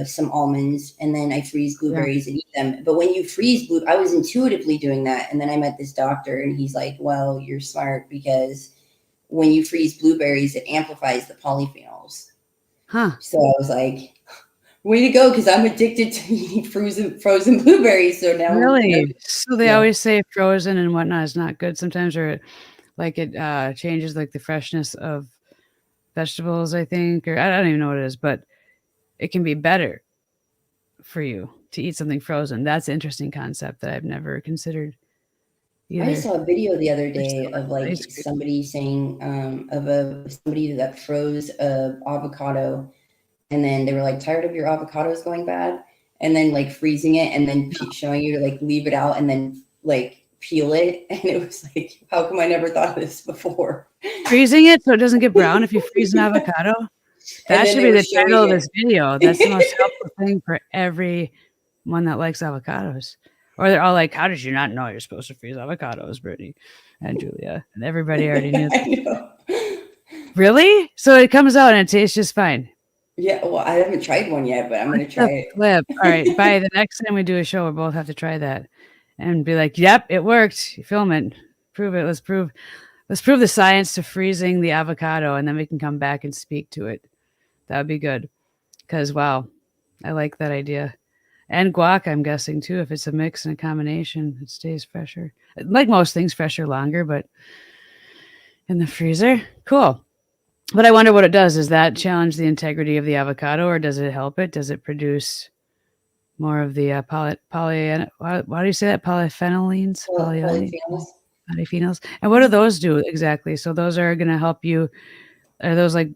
some almonds, and then I freeze Yeah. blueberries and eat them. But when you freeze I was intuitively doing that, and then I met this doctor and he's like, "Well, you're smart because when you freeze blueberries, it amplifies the polyphenols." Huh. So I was like, way to go, because I'm addicted to eating frozen blueberries. So now, Really? So they yeah. always say frozen and whatnot is not good sometimes, or like it changes like the freshness of vegetables, I think, or I don't even know what it is, but it can be better for you to eat something frozen. That's an interesting concept that I've never considered I either. saw a video the other There's day so of much ice like cream. somebody saying of a somebody that froze a avocado, and then they were like tired of your avocados going bad, and then like freezing it and then showing you to like leave it out and then like peel it, and it was like, how come I never thought of this before? Freezing it so it doesn't get brown if you freeze an avocado? And That then should they be were the showing title of this it. video. That's the most helpful thing for every one that likes avocados. Or they're all like, how did you not know you're supposed to freeze avocados, Brittany and Julia? And everybody already knew that. I know. Really? So it comes out and it tastes just fine. Yeah, well, I haven't tried one yet, but I'm going to try it. Flip. All right. By the next time we do a show, we'll both have to try that and be like, yep, it worked. You film it. Prove it. Let's prove the science to freezing the avocado, and then we can come back and speak to it. That would be good. Because, wow, I like that idea. And guac, I'm guessing, too. If it's a mix and a combination, it stays fresher. Like most things, fresher longer, but in the freezer. Cool. But I wonder what it does. Does that challenge the integrity of the avocado, or does it help it? Does it produce more of the how do you say that? Polyphenols? Polyphenols. And what do those do exactly? So those are going to help you. Are those like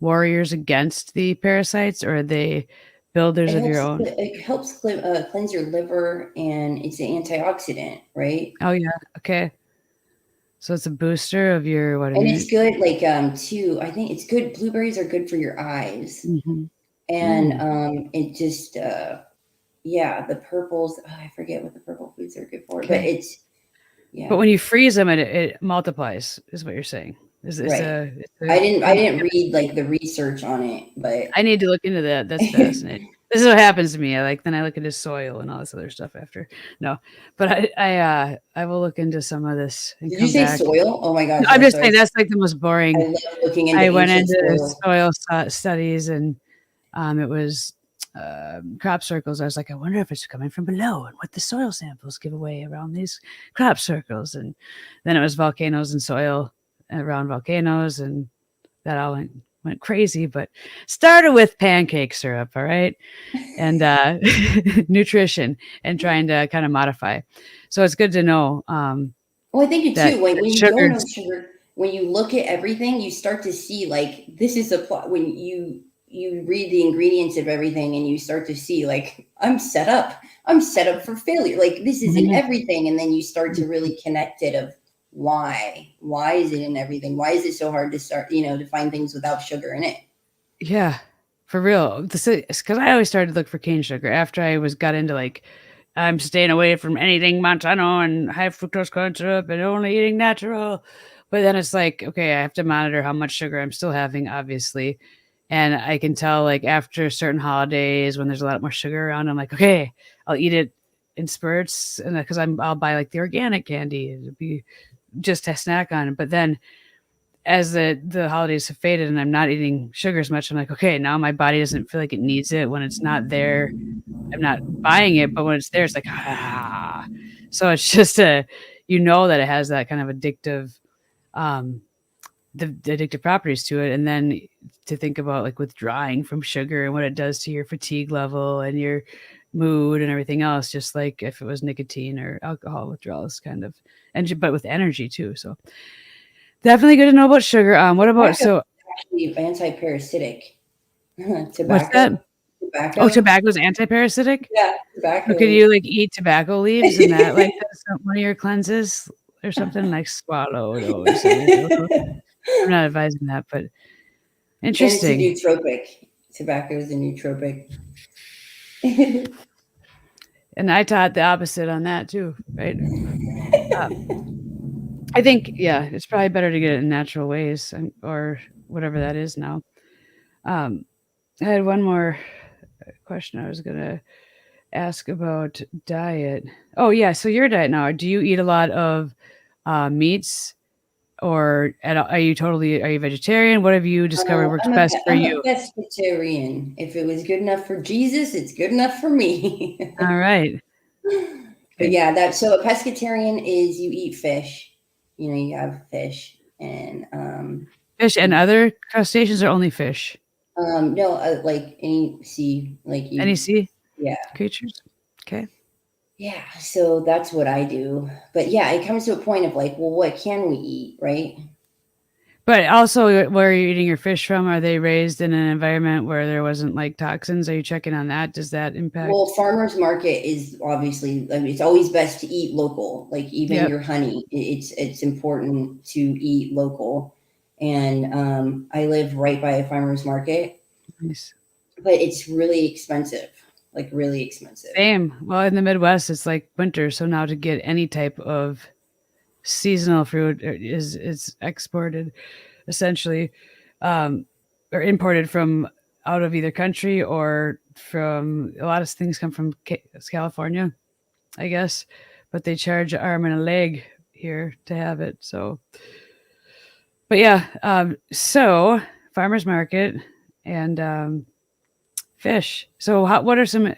warriors against the parasites, or are they builders of your own? It helps cleanse your liver, and it's an antioxidant, right? Oh yeah. Okay. So it's a booster of your what? And it's good, like too. I think it's good. Blueberries are good for your eyes, and it just yeah, the purples. Oh, I forget what the purple foods are good for, but it's yeah. But when you freeze them, it multiplies. Is what you're saying? Right. I didn't read like the research on it, but I need to look into that. That's fascinating. This is what happens to me. Then I look into soil and all this other stuff after. No, but I will look into some of this. And did you say soil? Oh my gosh! I'm just saying that's like the most boring. I love looking into. I went into soil studies, and it was crop circles. I was like, I wonder if it's coming from below and what the soil samples give away around these crop circles. And then it was volcanoes and soil around volcanoes, and that all went crazy, but started with pancake syrup, all right, and nutrition, and trying to kind of modify. So it's good to know. Well, I think it too. When you don't know sugar, when you look at everything, you start to see like this is a plot. When you read the ingredients of everything, and you start to see like I'm set up for failure. Like this is in everything, and then you start to really connect it of why is it in everything? Why is it so hard to start, to find things without sugar in it? Yeah, for real. Because I always started to look for cane sugar after I got into like, I'm staying away from anything Montano and high fructose corn syrup and only eating natural. But then it's like, okay, I have to monitor how much sugar I'm still having, obviously. And I can tell like after certain holidays when there's a lot more sugar around, I'm like, okay, I'll eat it in spurts, and because I'll buy like the organic candy. It'd be just to snack on it. But then as the holidays have faded and I'm not eating sugar as much, I'm like, okay, now my body doesn't feel like it needs it. When it's not there, I'm not buying it, but when it's there, it's like, so it's just that it has that kind of addictive, the addictive properties to it. And then to think about like withdrawing from sugar and what it does to your fatigue level and your mood and everything else, just like if it was nicotine or alcohol withdrawals kind of, but with energy too. So definitely good to know about sugar. What about actually anti-parasitic? Tobacco. What's that? Tobacco. Oh, tobacco's anti-parasitic? Yeah, tobacco. Or could you like eat tobacco leaves and that like one of your cleanses or something, like swallow those? I'm not advising that, but interesting. And it's a nootropic. Tobacco is a nootropic. And I taught the opposite on that too, right? I think, yeah, it's probably better to get it in natural ways or whatever that is now. I had one more question I was going to ask about diet. Oh, yeah. So your diet now, do you eat a lot of meats, or are you vegetarian? What have you discovered works best for you? I'm a pescatarian. If it was good enough for Jesus, it's good enough for me. All right. But yeah, so a pescatarian is you eat fish. You have fish and fish and other crustaceans, or only fish? No, like any sea, any sea, creatures. Okay. Yeah, so that's what I do. But yeah, it comes to a point of like, well, what can we eat, right? But also, where are you eating your fish from? Are they raised in an environment where there wasn't like toxins? Are you checking on that? Does that impact? Well, farmers market is obviously, it's always best to eat local. Like even your honey, it's important to eat local. And I live right by a farmer's market. Nice. But it's really expensive. like really expensive. Same. Well, in the Midwest, it's like winter, so now to get any type of seasonal fruit is exported, essentially, or imported from out of either country, or from a lot of things come from California, I guess, but they charge an arm and a leg here to have it. So, but yeah, so farmers market and fish. So, what are some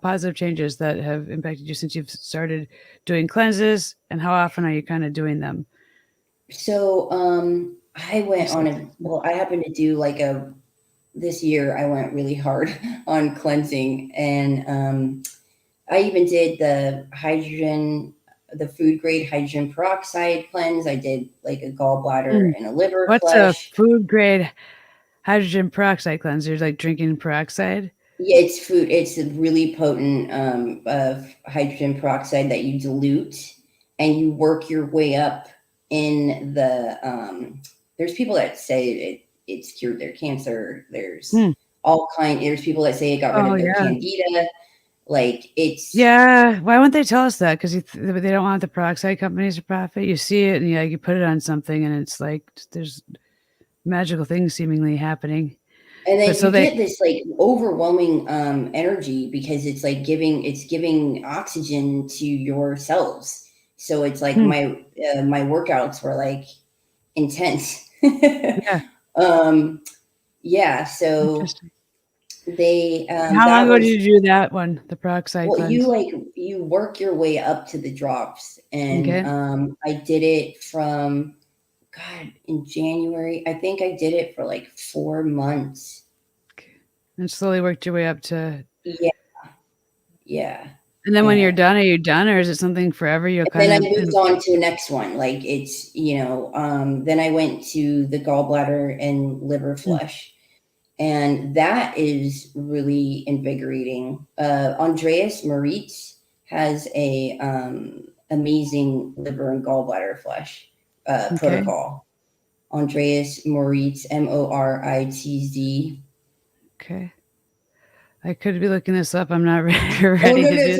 positive changes that have impacted you since you've started doing cleanses, and how often are you kind of doing them? So I went on I happened to do like this year I went really hard on cleansing, and I even did the food grade hydrogen peroxide cleanse. I did like a gallbladder and a liver What's flush. a food grade hydrogen peroxide cleanser? Like drinking peroxide? Yeah, it's food. It's a really potent hydrogen peroxide that you dilute, and you work your way up in the. There's people that say it's cured their cancer. There's all kind. There's people that say it got rid of their candida. Like it's. Yeah. Why wouldn't they tell us that? Because they don't want the peroxide companies to profit. You see it, and you put it on something, and it's like there's magical things seemingly happening. And then get this like overwhelming energy, because it's like giving oxygen to your cells. So it's like my workouts were like intense. Yeah. So they how long ago did you do that one, the peroxide cleanse? You work your way up to the drops, and I did it from in January. I think I did it for like 4 months. Okay. And slowly worked your way up to. Yeah. And then when you're done, are you done, or is it something forever? Then I moved on to the next one. Like it's, then I went to the gallbladder and liver flush, and that is really invigorating. Andreas Moritz has a amazing liver and gallbladder flush protocol. Andreas Moritz, Moritz. Okay. I could be looking this up. I'm not ready to do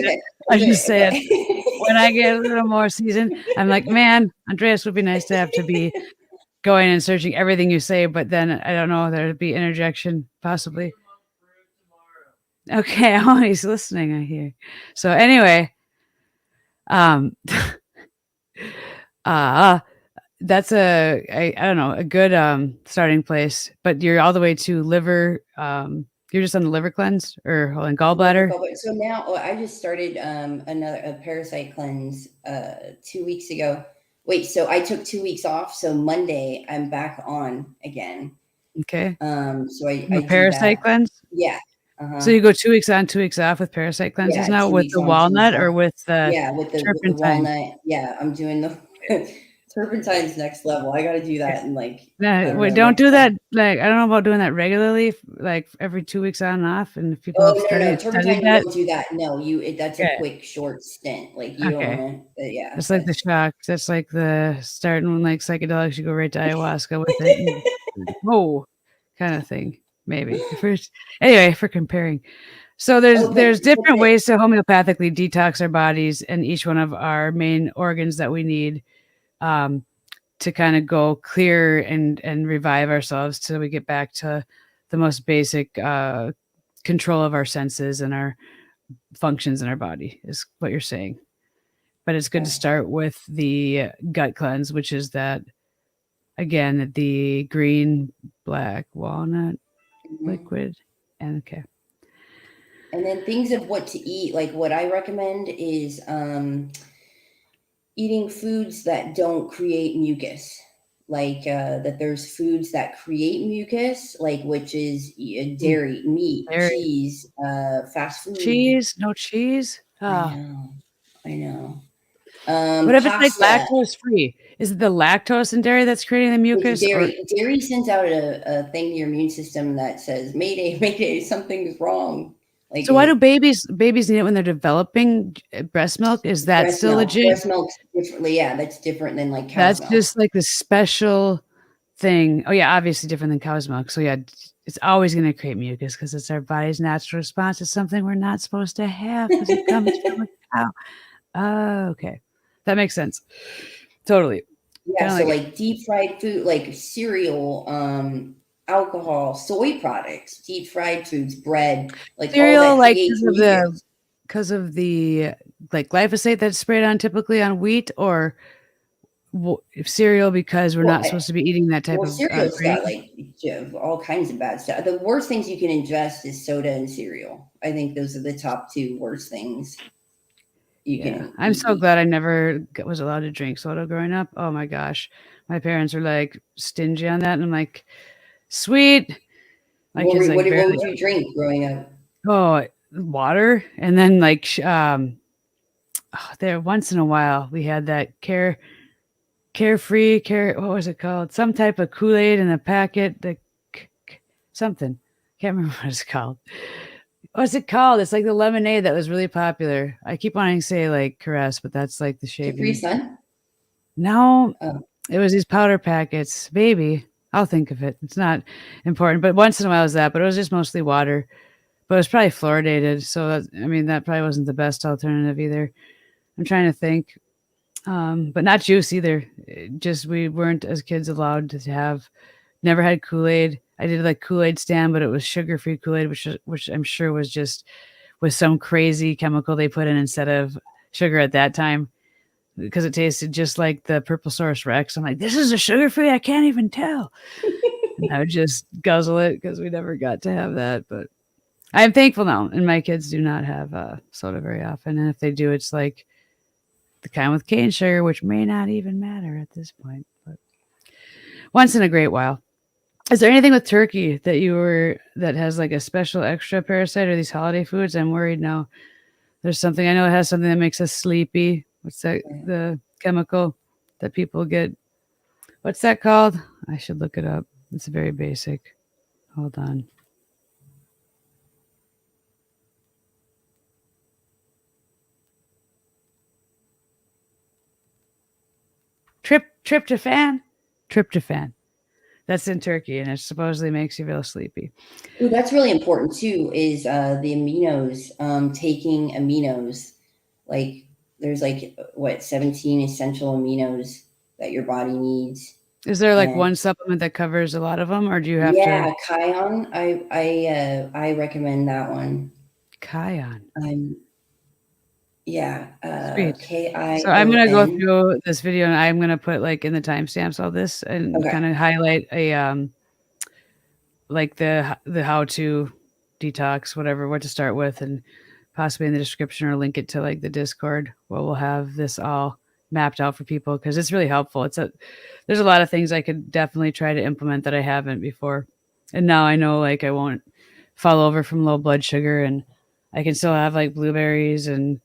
that. I just said when I get a little more seasoned, I'm like, man, Andreas would be nice to have to be going and searching everything you say, but then I don't know, there'd be interjection possibly. Okay, he's listening, I hear. So anyway, that's I don't know, a good starting place. But you're all the way to liver. You're just on the liver cleanse or gallbladder. So now I just started a parasite cleanse 2 weeks ago. Wait, so I took 2 weeks off. So Monday I'm back on again. Okay. So I parasite cleanse. Yeah. So you go 2 weeks on, 2 weeks off with parasite cleanses now with the walnut or with the with the walnut. Yeah, I'm doing the turpentine's next level. I got to do that and don't do that. Like I don't know about doing that regularly, like every 2 weeks on and off. And if people turpentine, you don't do that. No, that's a quick short stint. Like you don't want to. Yeah, it's like the shock. That's like the starting like psychedelics. You go right to ayahuasca with it. Whoa, kind of thing. Maybe anyway for comparing. So there's different ways to homeopathically detox our bodies and each one of our main organs that we need to kind of go clear and revive ourselves till we get back to the most basic control of our senses and our functions in our body is what you're saying. But it's good to start with the gut cleanse, which is that, again, the green, black walnut liquid. And and then things of what to eat, like what I recommend is eating foods that don't create mucus, like that there's foods that create mucus, like which is dairy, meat, cheese, fast food. No cheese. I know. What if it's like lactose free? Is it the lactose in dairy that's creating the mucus? Dairy sends out a thing to your immune system that says, "Mayday, mayday, something's wrong." Like, so why do babies need it when they're developing breast milk? Is that still legit? Breast milk's differently. Yeah, that's different than like cow's milk. That's just like the special thing. Oh yeah, obviously different than cow's milk. So yeah, it's always going to create mucus because it's our body's natural response to something we're not supposed to have because it comes from a cow. Oh, okay, that makes sense. Totally. Yeah, Kinda so like like deep fried food, like cereal, alcohol, soy products, deep fried foods, bread, like all cereal, that like creates mucus. because of the like glyphosate that's sprayed on typically on wheat, or cereal because we're Well, not supposed to be eating that type well, of cereal's grain. got like all kinds of bad stuff. The worst things you can ingest is soda and cereal. I think those are the top two worst things you Yeah, can I'm so eat. glad I never was allowed to drink soda growing up. Oh my gosh, my parents are like stingy on that, and I'm like, sweet. My kids like What barely. would you drink growing up? Oh, water, and then like there once in a while we had that carefree care. What was it called? Some type of Kool-Aid in a packet. Something. Can't remember what it's called. What's it called? It's like the lemonade that was really popular. I keep wanting to say like caress, but that's like the Capri shaving. Sun? No, Oh, it was these powder packets. Maybe. I'll think of it. It's not important, but once in a while it was that, but it was just mostly water. But it was probably fluoridated, so that, I mean, that probably wasn't the best alternative either. I'm trying to think. But not juice either. Just we weren't as kids allowed to have. Never had Kool-Aid. I did like Kool-Aid stand, but it was sugar-free Kool-Aid, which I'm sure was just with some crazy chemical they put in instead of sugar at that time because it tasted just like the Purple Source Rex. I'm like, this is a sugar-free. I can't even tell. And I would just guzzle it because we never got to have that. But I'm thankful now, and my kids do not have soda very often. And if they do, it's like the kind with cane sugar, which may not even matter at this point, but once in a great while. Is there anything with turkey that has like a special extra parasite or these holiday foods? I'm worried now. There's something I know it has something that makes us sleepy. What's that? The chemical that people get. What's that called? I should look it up. It's very basic. Hold on. Tryptophan. Tryptophan. That's in turkey, and it supposedly makes you feel sleepy. ooh, that's really important too. Is the aminos? Taking aminos, like there's like what 17 essential aminos that your body needs. Is there like And one supplement that covers a lot of them, or do you have to? yeah, Kion. I recommend that one. Kion. Yeah, Sweet. So I'm gonna go Kion. through this video and I'm gonna put like in the timestamps all this and Okay. kind of highlight a like the how to detox, whatever, what to start with, and possibly in the description or link it to like the Discord where we'll have this all mapped out for people because it's really helpful. There's a lot of things I could definitely try to implement that I haven't before. And now I know like I won't fall over from low blood sugar and I can still have like blueberries and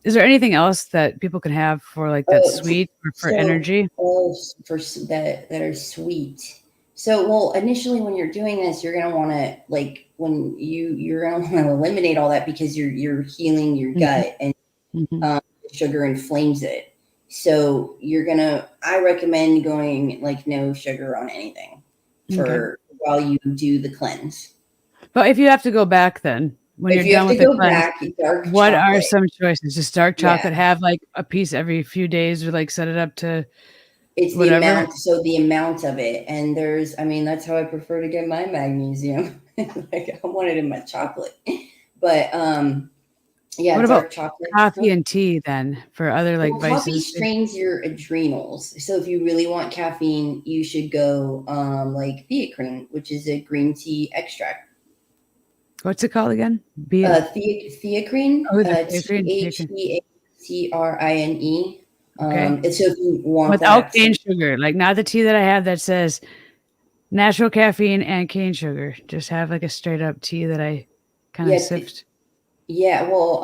is there anything else that people can have for like that sweet or for So, energy? that are sweet. So, well, initially when you're doing this, you're gonna want to like when you're gonna want to eliminate all that because you're healing your Mhm, gut and mhm. sugar inflames it. So I recommend going like no sugar on anything Okay. for while you do the cleanse. But if you have to go back then, when If you're you done have to with the go cleanse, back, dark what are chocolate. some choices? Just dark Yeah. chocolate, have like a piece every few days or like set it up to It's the whatever? amount, so the amount of it. And I mean, that's how I prefer to get my magnesium. Like I want it in my chocolate. But yeah, What about dark chocolate. coffee and tea then for other like Well, coffee vices? strains your adrenals. So if you really want caffeine, you should go like theacrine, which is a green tea extract. What's it called again? Be it. Theacrine, Oh, the theacrine. TheaCrine. Okay. And so if you want Without that, cane sugar, like not the tea that I have that says natural caffeine and cane sugar. Just have like a straight up tea that I kind of yeah, sift. yeah, well,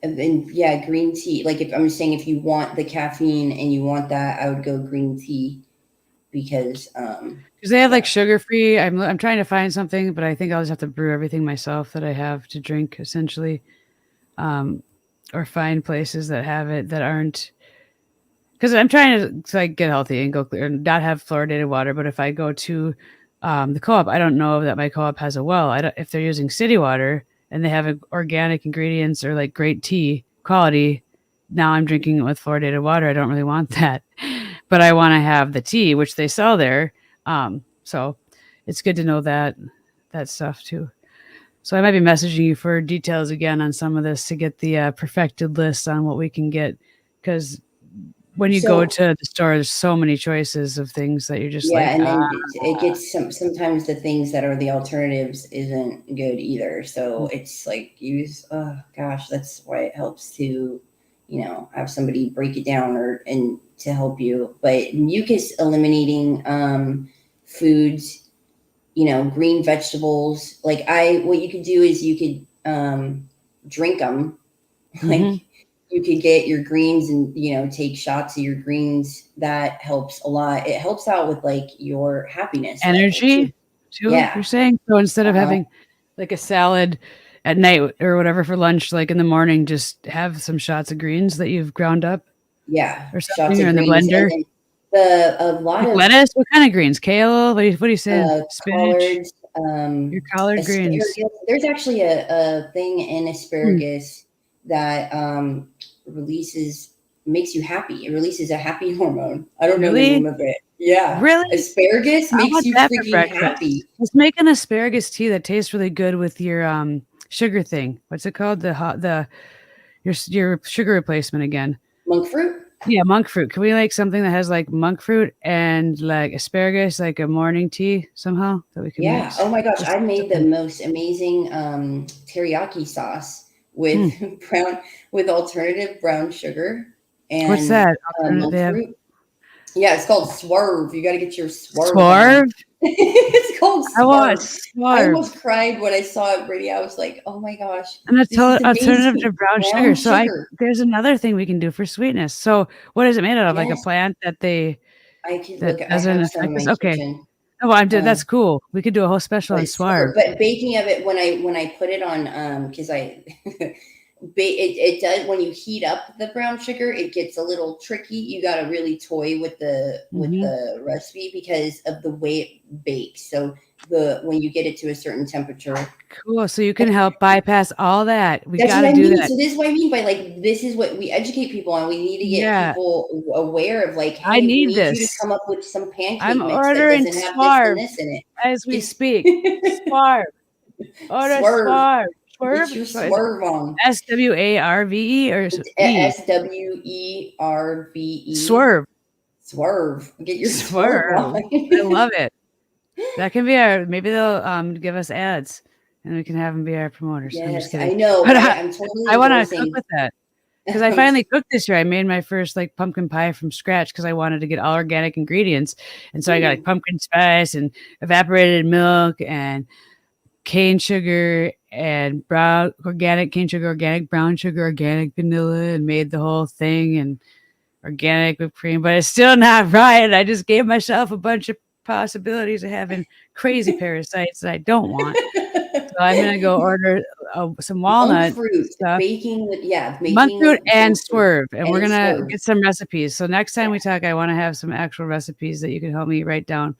and yeah, green tea. Like if I'm just saying, if you want the caffeine and you want that, I would go green tea because, Because they have like yeah, sugar free. I'm trying to find something, but I think I'll just have to brew everything myself that I have to drink essentially, or find places that have it that aren't because I'm trying to like get healthy and go clear and not have fluoridated water. But if I go to the co-op, I don't know that my co-op has a well. I don't if they're using city water and they have organic ingredients or like great tea quality. Now I'm drinking it with fluoridated water. I don't really want that, but I want to have the tea, which they sell there. So it's good to know that stuff too. So I might be messaging you for details again on some of this to get the perfected list on what we can get, because when you go So to the store, there's so many choices of things that you're just yeah, like, and then it gets sometimes the things that are the alternatives isn't good either. So it's like oh gosh, that's why it helps to, have somebody break it down and to help you. But mucus eliminating foods, green vegetables. Like what you could do is you could drink them. Like Mhm. you could get your greens and take shots of your greens. That helps a lot. It helps out with like your happiness level too. Energy too, Yeah. you're saying? So instead of Uh-huh. having like a salad at night or whatever for lunch, like in the morning, just have some shots of greens that you've ground up Yeah, or shots something, or of in the greens, and blender. then a lot Like of lettuce? What kind of greens? Kale? What are you saying? Spinach? collards, Your collard greens. asparagus. There's actually a thing in Hmm. asparagus that releases makes you happy. It releases a happy hormone. I don't know the Really? name of it. Yeah, Really? asparagus I makes want you that for freaking breakfast. happy. Let's make an asparagus tea that tastes really good with your sugar thing. What's it called? Your sugar replacement again. Monk fruit. Yeah, monk fruit. Can we make something that has like monk fruit and like asparagus, like a morning tea somehow that we can Yeah. mix? Oh my gosh, Just I made the something. most amazing teriyaki sauce Hmm. with with alternative brown sugar What's and that? Alternative? They monk have fruit. Yeah, it's called Swerve. You got to get your Swerve on. swerve. It's called I want Swerve. I swerve. almost cried when I saw it, Brady. I was like, "Oh my gosh, An this is alternative amazing!" to brown sugar. Brown So I sugar. there's another thing we can do for sweetness. So what is it made out of? Like a Yes, plant I could that look. I doesn't have some in affect us? my Okay. kitchen. Oh, well, Uh, that's cool. We could do a whole special but on it's Swerve. swerve. But baking of it when I put it on because I it does when you heat up the brown sugar, it gets a little tricky. You got to really toy with Mhm. the recipe because of the way it bakes. So the when you get it to a certain temperature. Cool. So you can help bypass all that. We That's got what to I do mean. that. So this is what I mean by like this is what we educate people on. We need to get Yeah, people aware of like, I hey, we need need you to this. come up with some I'm pancake mix that ordering doesn't have this and swerve this in as we it. speak. Swerve. Order Swerve. swerve. Get Swerve. your So is it swerve on. SWARVE or It's E? SWERVE. Swerve. Swerve. Get your swerve Swerve. on. I love it. That can be maybe they'll give us ads and we can have them be our promoters. I'm just Yes, kidding. I know, But right? I'm totally I want to cook endorsing. with that. Because I finally cooked this year. I made my first like pumpkin pie from scratch because I wanted to get all organic ingredients. And so I got like Ooh, pumpkin spice and evaporated milk and cane sugar and brown organic cane sugar, organic brown sugar, organic vanilla, and made the whole thing and organic whipped cream. But it's still not right. I just gave myself a bunch of possibilities of having crazy parasites that I don't want. So I'm gonna go order some monk walnut fruit stuff, baking with monk making fruit with and monk fruit swerve, and we're and gonna swerve. get some recipes. So next time Yeah. we talk, I want to have some actual recipes that you can help me write down,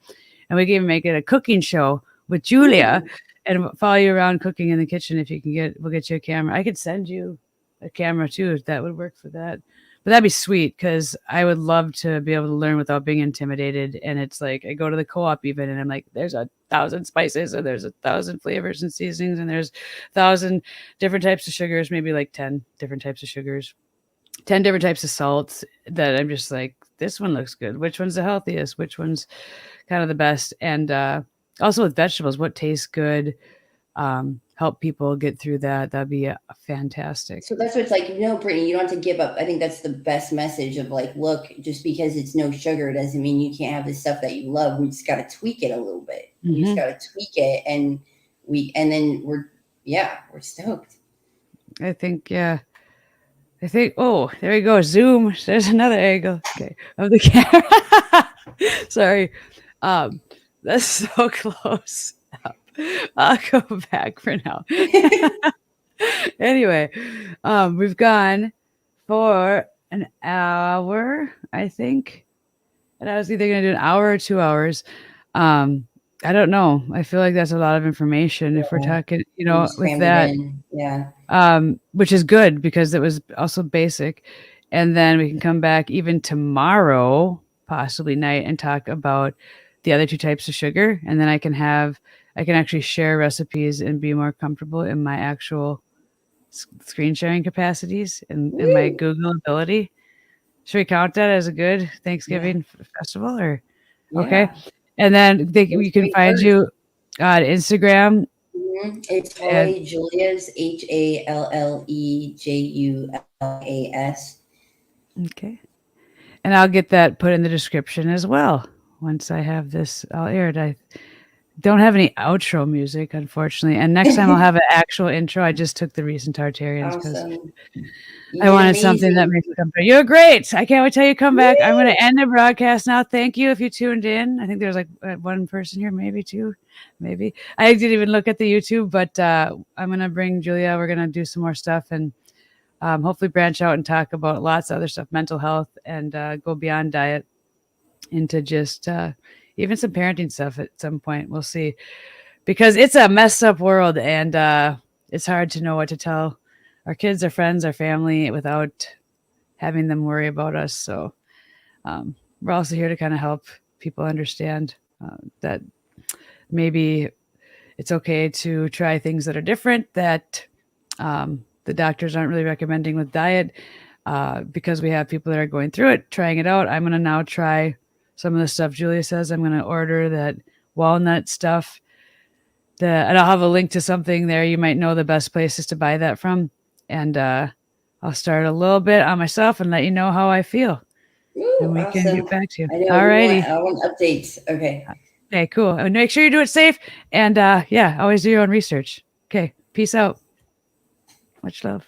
and we can even make it a cooking show with Julia Ooh. and follow you around cooking in the kitchen. If you can we'll get you a camera. I could send you a camera too if that would work for that. But that'd be sweet because I would love to be able to learn without being intimidated. And it's like I go to the co-op even, and I'm like, there's 1,000 spices, and there's 1,000 flavors and seasonings, and there's 1,000 different types of sugars, maybe like 10 different types of sugars, 10 different types of salts that I'm just like, this one looks good. Which one's the healthiest? Which one's kind of the best? And also with vegetables, what tastes good? Help people get through that. That'd be fantastic. So that's what it's like, Brittany, you don't have to give up. I think that's the best message of like, look, just because it's no sugar doesn't mean you can't have the stuff that you love. We just got to tweak it a little bit. We just Hmm. got to tweak it, and then we're stoked. I think, yeah. Oh, there we go. Zoom. There's another angle. Okay. Of the camera. Sorry. Um, that's so close up. I'll go back for now. Anyway, we've gone for an hour, I think. And I was either going to do an hour or 2 hours. I don't know. I feel like that's a lot of information if we're Yeah. talking, You with just crammed it that, in. Yeah. which is good because it was also basic. And then we can come back even tomorrow, possibly night, and talk about the other two types of sugar. And then I can actually share recipes and be more comfortable in my actual screen sharing capacities and my Woo! Google ability. Should we count that as a good Yeah. Thanksgiving festival or okay? Yeah. And then you can Thanksgiving find first. you on Instagram It's and Holly Julia's HALLEJULAS. okay. And I'll get that put in the description as well. Once I have this all aired. I don't have any outro music, unfortunately. And next time I'll have an actual intro. I just took the recent Tartarians because Awesome. You I did wanted something that amazing. makes me come back. You're great. I can't wait till you come back. I'm going Woo! to end the broadcast now. Thank you if you tuned in. I think there's like one person here, maybe two, maybe. I didn't even look at the YouTube, but I'm going to bring Julia. We're going to do some more stuff and hopefully branch out and talk about lots of other stuff, mental health, and go beyond diet into just even some parenting stuff at some point. We'll see. Because it's a messed up world and it's hard to know what to tell our kids, our friends, our family without having them worry about us. So we're also here to kind of help people understand that maybe it's okay to try things that are different that the doctors aren't really recommending with diet because we have people that are going through it, trying it out. I'm going to now try some of the stuff Julia says. I'm going to order that walnut stuff. And I'll have a link to something there. You might know the best places to buy that from. And I'll start a little bit on myself and let you know how I feel. Woo, And we can awesome. get back to you. I know All righty. I want updates. Okay. Okay, cool. And make sure you do it safe. And yeah, always do your own research. Okay, peace out. Much love.